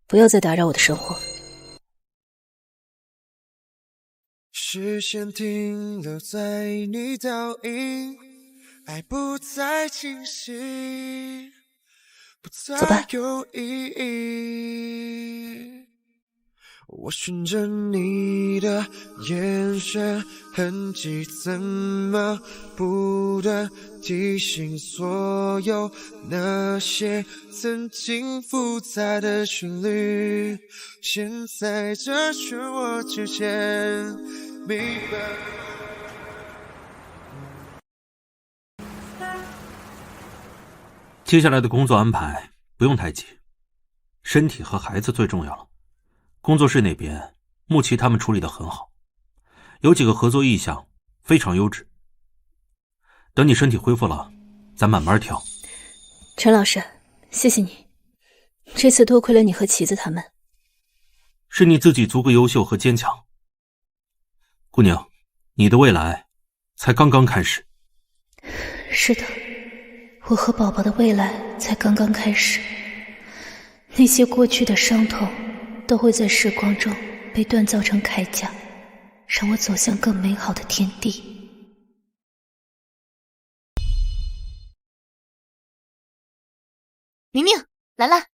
不要再打扰我的生活。视线停留在你倒影，爱不再清晰，不再有意义。我循着你的眼神痕迹，怎么不断提醒所有那些曾经复杂的旋律，现在这漩涡之间明白。接下来的工作安排不用太急，身体和孩子最重要了。工作室那边，木齐他们处理得很好，有几个合作意向非常优质。等你身体恢复了，咱慢慢挑。陈老师，谢谢你，这次多亏了你和齐子他们。是你自己足够优秀和坚强。姑娘，你的未来才刚刚开始。是的，我和宝宝的未来才刚刚开始。那些过去的伤痛都会在时光中被锻造成铠甲，让我走向更美好的天地。宁宁，兰兰，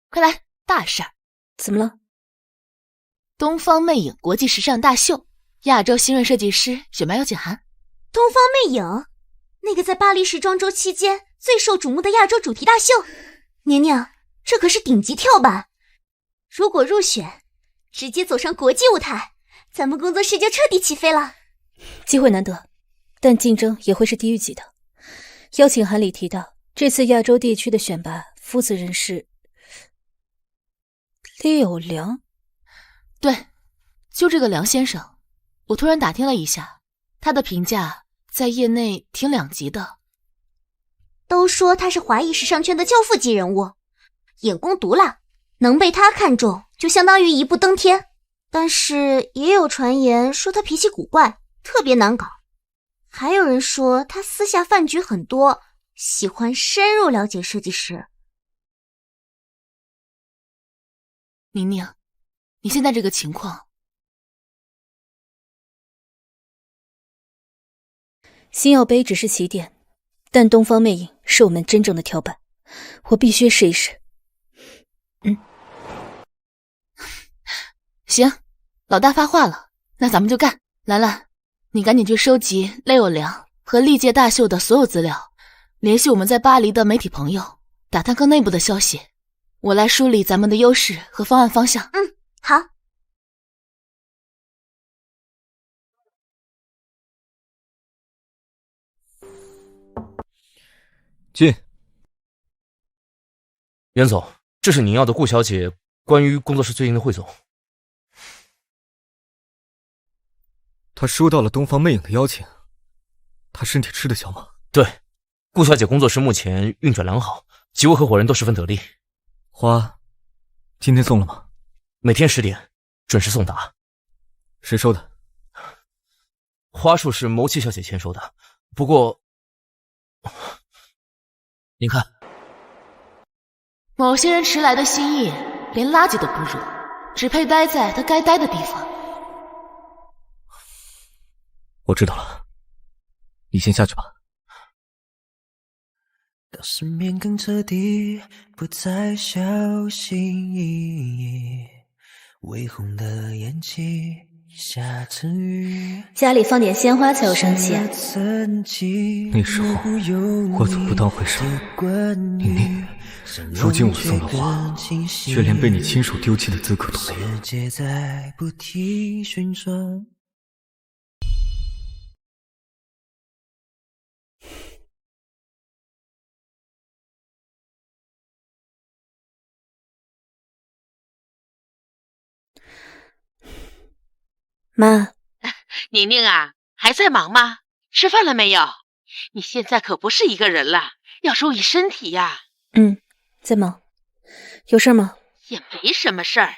快来，大事儿！怎么了？东方魅影国际时尚大秀，亚洲新锐设计师选拔邀请函。东方魅影，那个在巴黎时装周期间最受瞩目的亚洲主题大秀。宁宁，这可是顶级跳板，如果入选，直接走上国际舞台，咱们工作室就彻底起飞了。机会难得，但竞争也会是地狱级的。邀请函里提到，这次亚洲地区的选拔夫子人是柳良。对，就这个梁先生，我突然打听了一下，他的评价在业内挺两极的。都说他是华裔时尚圈的教父级人物，眼光毒辣，能被他看中就相当于一步登天。但是也有传言说他脾气古怪，特别难搞。还有人说他私下饭局很多，喜欢深入了解设计师。宁宁，你现在这个情况，星耀杯只是起点，但东方魅影是我们真正的跳板，我必须试一试。行，老大发话了，那咱们就干。兰兰，你赶紧去收集雷有良和历届大秀的所有资料，联系我们在巴黎的媒体朋友，打探更内部的消息。我来梳理咱们的优势和方案方向。好。进。袁总，这是您要的顾小姐关于工作室最近的汇总。她收到了东方魅影的邀请，她身体吃得消吗？对，顾小姐工作室目前运转良好，几位合伙人都十分得力。花，今天送了吗？每天10点准时送达。谁收的？花束是牟七小姐签收的，不过，您看，某些人迟来的心意，连垃圾都不如，只配待在他该待的地方。我知道了，你先下去吧。到失眠更彻底，不再小心翼翼，微红的眼睛下成雨。家里放点鲜花才有生气啊！那时候我怎么不当回事？宁宁，如今我送的花，却连被你亲手丢弃的资格都没有。世界在不停旋转。妈，宁宁啊，还在忙吗？吃饭了没有？你现在可不是一个人了，要注意身体呀。在忙，有事吗？也没什么事儿，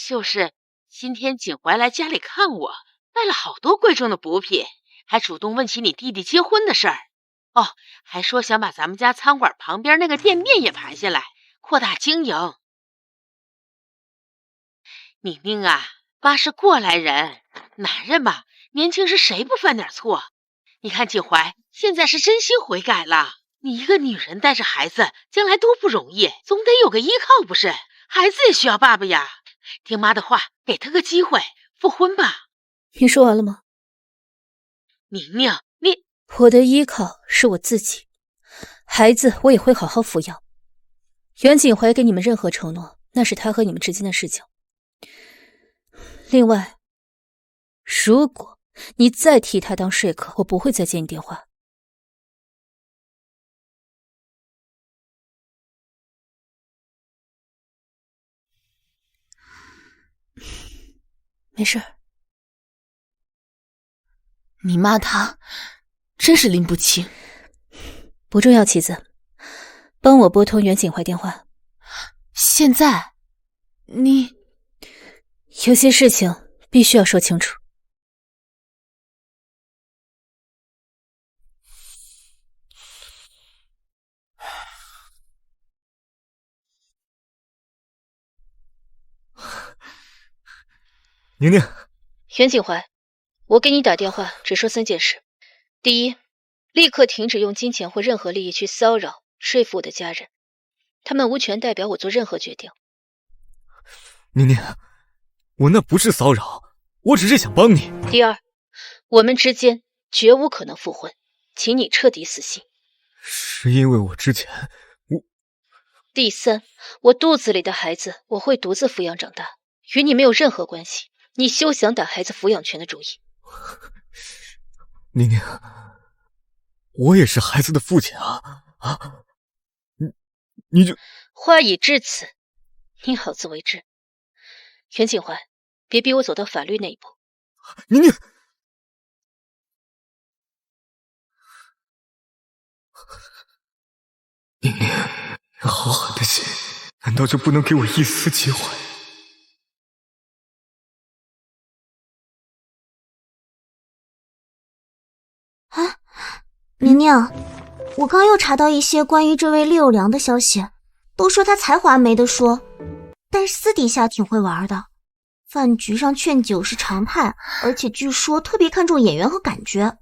就是今天景怀来家里看我，带了好多贵重的补品，还主动问起你弟弟结婚的事儿。哦，还说想把咱们家餐馆旁边那个店面也盘下来，扩大经营。宁宁啊，妈是过来人，男人嘛，年轻时谁不犯点错？你看景怀现在是真心悔改了。你一个女人带着孩子，将来多不容易，总得有个依靠不是？孩子也需要爸爸呀。听妈的话，给他个机会，复婚吧。你说完了吗？宁宁，你……我的依靠是我自己，孩子我也会好好抚养。袁景怀给你们任何承诺，那是他和你们之间的事情。另外，如果你再替他当说客，我不会再接你电话。没事。你骂他，真是拎不清。不重要，棋子，帮我拨通袁景怀电话。现在，你有些事情必须要说清楚。宁宁，袁景怀，我给你打电话只说3件事。第一，立刻停止用金钱或任何利益去骚扰、说服我的家人，他们无权代表我做任何决定。宁宁，我那不是骚扰，我只是想帮你。第二，我们之间绝无可能复婚，请你彻底死心。是因为我之前……第三，我肚子里的孩子我会独自抚养长大，与你没有任何关系。你休想打孩子抚养权的主意。宁宁，我也是孩子的父亲啊！你就话已至此，你好自为之。袁景怀，别逼我走到法律那一步。宁宁，宁宁，好狠的心，难道就不能给我一丝机会？啊，宁宁，我刚又查到一些关于这位厉有良的消息，都说他才华没得说，但是私底下挺会玩的，饭局上劝酒是常态，而且据说特别看重眼缘和感觉。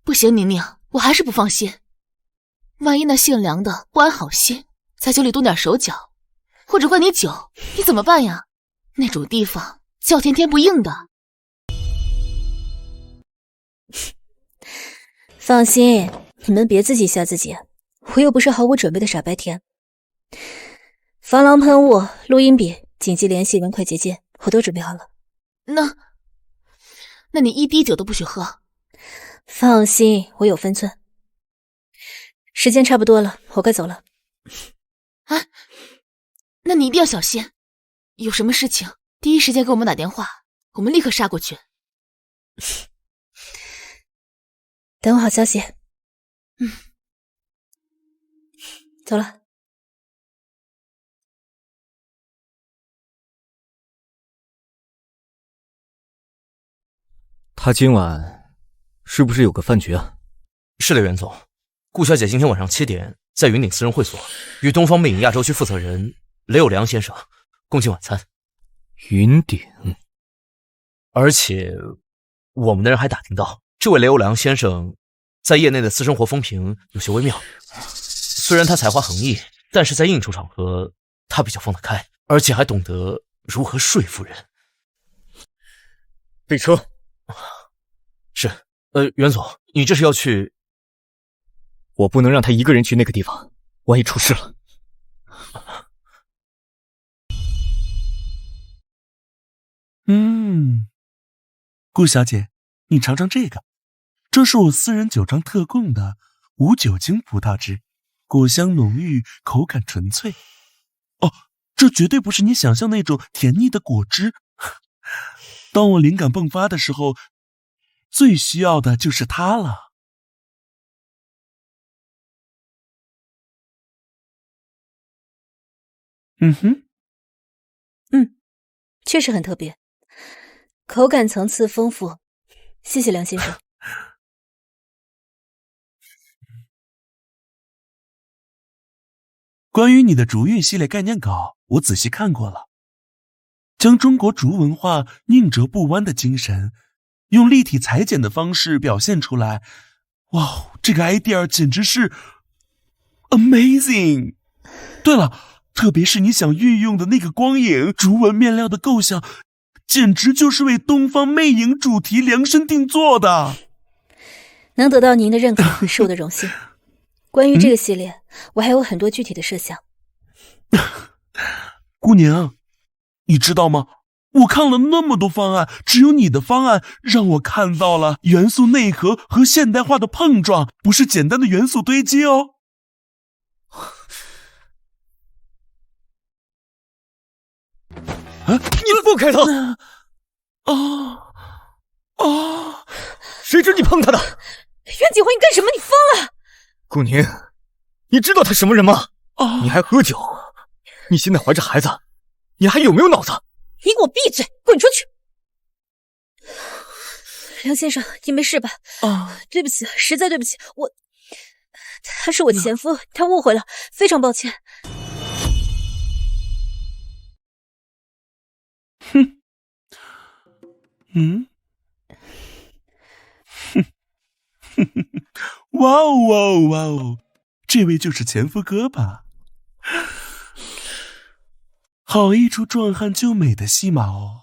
不行，宁宁，我还是不放心。万一那姓梁的不安好心，在酒里动点手脚，或者灌你酒，你怎么办呀？那种地方叫天天不应的。放心，你们别自己吓自己，我又不是毫无准备的傻白甜。防狼喷雾、录音笔、紧急联系人快捷键，我都准备好了。那你一滴酒都不许喝。放心，我有分寸。时间差不多了，我该走了。啊，那你一定要小心，有什么事情第一时间给我们打电话，我们立刻杀过去。等我好消息。走了。他今晚是不是有个饭局啊？是的，袁总。顾小姐今天晚上7点在云顶私人会所与东方魅影亚洲区负责人雷有良先生共进晚餐。云顶。而且我们的人还打听到，这位雷有良先生在业内的私生活风评有些微妙。虽然他才华横溢，但是在应酬场合他比较放得开，而且还懂得如何说服人。备车。是。袁总，你这是要去？我不能让他一个人去那个地方，万一出事了。顾小姐，你尝尝这个，这是我私人酒庄特供的无酒精葡萄汁，果香浓郁，口感纯粹。哦，这绝对不是你想象那种甜腻的果汁。当我灵感迸发的时候，最需要的就是它了。确实很特别，口感层次丰富。谢谢梁先生。关于你的竹韵系列概念稿，我仔细看过了，将中国竹文化宁折不弯的精神，用立体裁剪的方式表现出来。哇，这个 idea 简直是 amazing！ 对了，特别是你想运用的那个光影、竹纹面料的构想，简直就是为东方魅影主题量身定做的。能得到您的认可是我的荣幸。关于这个系列，我还有很多具体的设想。姑娘，你知道吗？我看了那么多方案，只有你的方案让我看到了元素内核和现代化的碰撞，不是简单的元素堆积哦。你不开头！谁准你碰他的？袁景辉，你干什么？你疯了！顾宁，你知道他什么人吗？你还喝酒？你现在怀着孩子，你还有没有脑子？你给我闭嘴，滚出去！梁先生，你没事吧？对不起，实在对不起，他是我前夫，他误会了，非常抱歉。哇哦哇哦哇哦，这位就是前夫哥吧？好一出壮汉救美的戏码哦！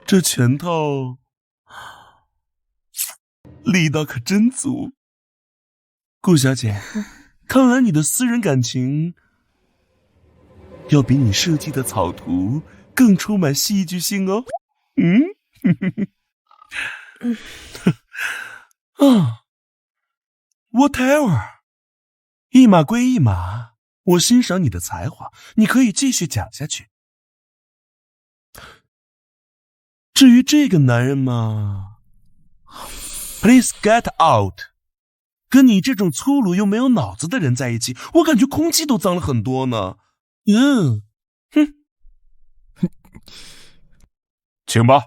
这拳头力道可真足。顾小姐，看来你的私人感情要比你设计的草图更充满戏剧性哦。whatever， 一码归一码，我欣赏你的才华，你可以继续讲下去。至于这个男人嘛 ，Please get out。跟你这种粗鲁又没有脑子的人在一起，我感觉空气都脏了很多呢。哼，请吧。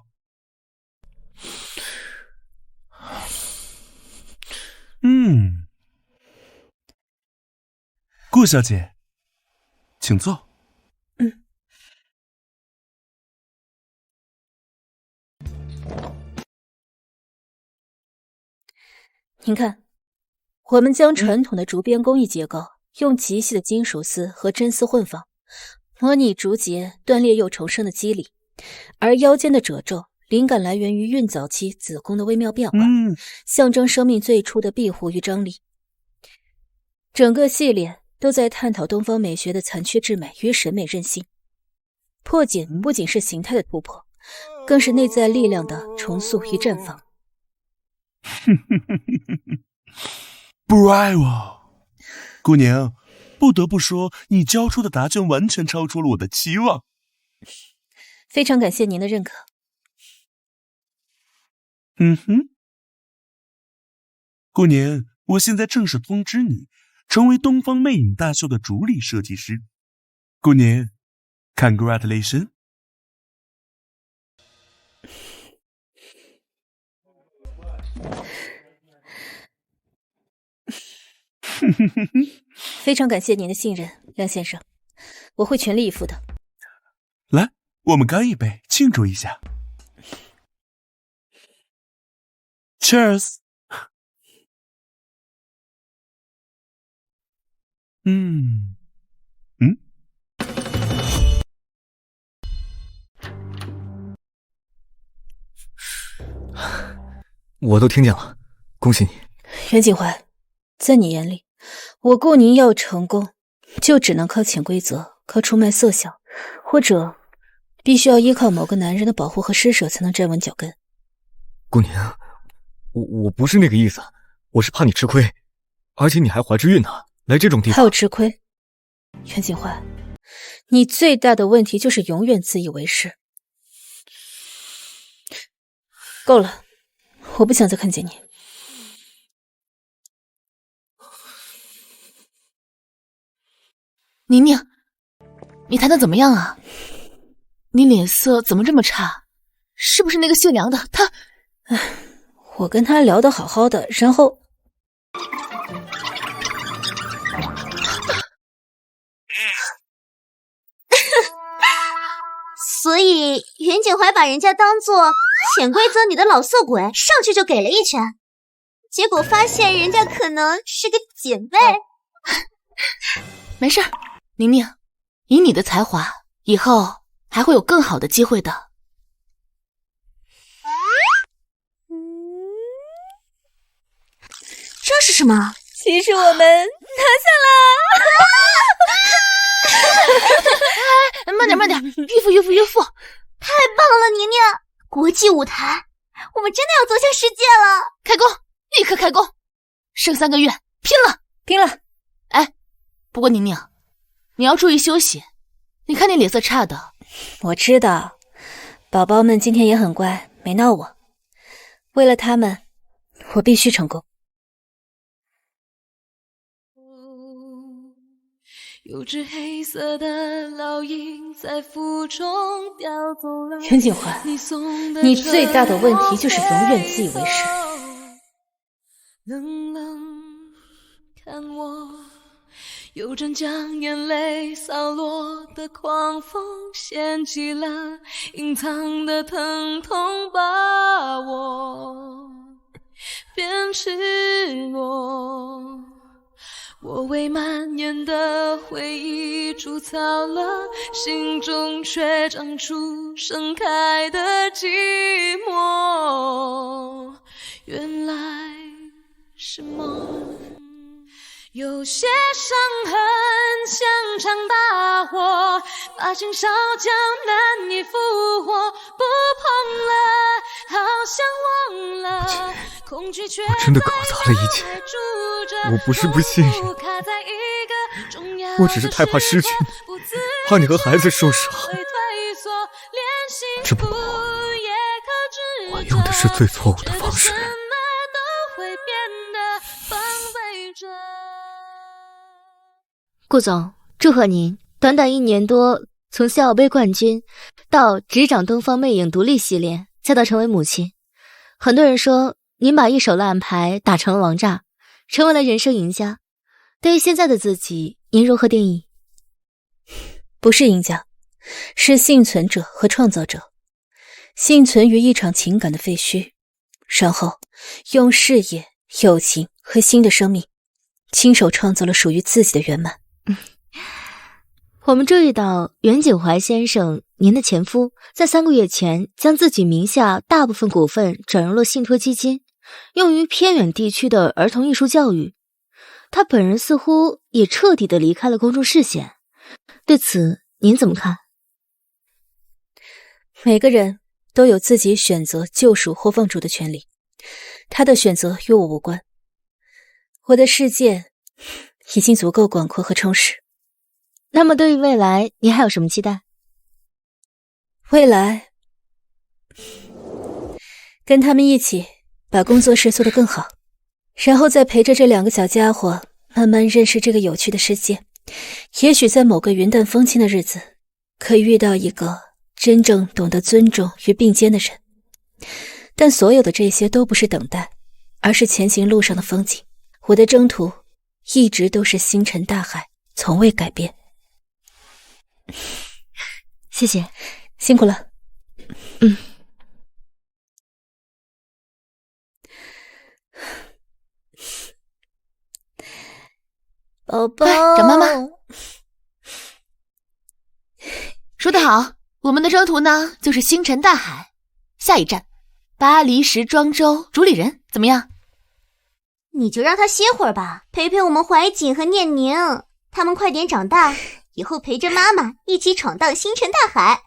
顾小姐，请坐。您看，我们将传统的竹编工艺结构，用极细的金属丝和真丝混纺，模拟竹节断裂又重生的肌理，而腰间的褶皱，灵感来源于孕早期子宫的微妙变化，象征生命最初的庇护与张力。整个系列都在探讨东方美学的残缺之美与审美韧性。破茧不仅是形态的突破，更是内在力量的重塑与绽放。Bravo， 姑娘，不得不说，你交出的答卷完全超出了我的期望。非常感谢您的认可。姑娘，我现在正式通知你，成为东方魅影大秀的主理设计师。姑娘 ，Congratulations！非常感谢您的信任，梁先生，我会全力以赴的。来，我们干一杯，庆祝一下。Cheers！ 我都听见了，恭喜你。袁景怀，在你眼里，我顾宁要成功，就只能靠潜规则，靠出卖色相，或者必须要依靠某个男人的保护和施舍才能站稳脚跟。顾宁，我不是那个意思，我是怕你吃亏，而且你还怀着孕呢，来这种地方怕我吃亏？袁景怀，你最大的问题就是永远自以为是。够了，我不想再看见你。宁宁，你谈的怎么样啊？你脸色怎么这么差？是不是那个姓梁的他？我跟他聊得好好的，然后所以袁景怀把人家当做潜规则里的老色鬼，上去就给了一拳，结果发现人家可能是个姐妹。没事儿，宁宁，以你的才华，以后还会有更好的机会的。这是什么？其实我们拿下了。慢点，岳父，太棒了，宁宁！国际舞台，我们真的要走向世界了！开工，立刻开工！剩3个月，拼了！哎，不过宁宁，你要注意休息。你看你脸色差的。我知道，宝宝们今天也很乖，没闹我。为了他们，我必须成功。有只黑色的老鹰在腹中叼走了。袁景怀，你最大的问题就是永远自以为是。冷冷看我，有阵将眼泪扫落的狂风，掀起了隐藏的疼痛，把我变赤裸。我为蔓延的回忆筑草了，心中却长出盛开的寂寞。原来是梦，有些伤痕像场大火，把情烧焦难以复活。不碰了，好像忘了，恐惧却我真的搞砸了一切。我不是不信任，我只是太怕失去你，怕你和孩子受伤。只不过我用的是最错误的方式。顾总，祝贺您，短短1年多，从校友杯冠军到执掌东方魅影独立系列，再到成为母亲。很多人说您把一手烂牌打成了王炸，成为了人生赢家。对于现在的自己，您如何定义？不是赢家，是幸存者和创造者，幸存于一场情感的废墟，然后用事业、友情和新的生命，亲手创造了属于自己的圆满。我们注意到袁景怀先生，您的前夫，在3个月前将自己名下大部分股份转入了信托基金，用于偏远地区的儿童艺术教育。他本人似乎也彻底的离开了公众视线，对此您怎么看？每个人都有自己选择救赎或放逐的权利，他的选择与我无关。我的世界已经足够广阔和充实。那么对于未来，你还有什么期待？未来，跟他们一起把工作室做得更好，然后再陪着这2个小家伙慢慢认识这个有趣的世界。也许在某个云淡风轻的日子，可以遇到一个真正懂得尊重与并肩的人。但所有的这些都不是等待，而是前行路上的风景。我的征途一直都是星辰大海，从未改变。谢谢，辛苦了。宝宝，找妈妈。说得好，我们的征途呢，就是星辰大海。下一站，巴黎时装周主理人，怎么样？你就让他歇会儿吧，陪陪我们怀瑾和念宁，他们快点长大，以后陪着妈妈一起闯荡星辰大海。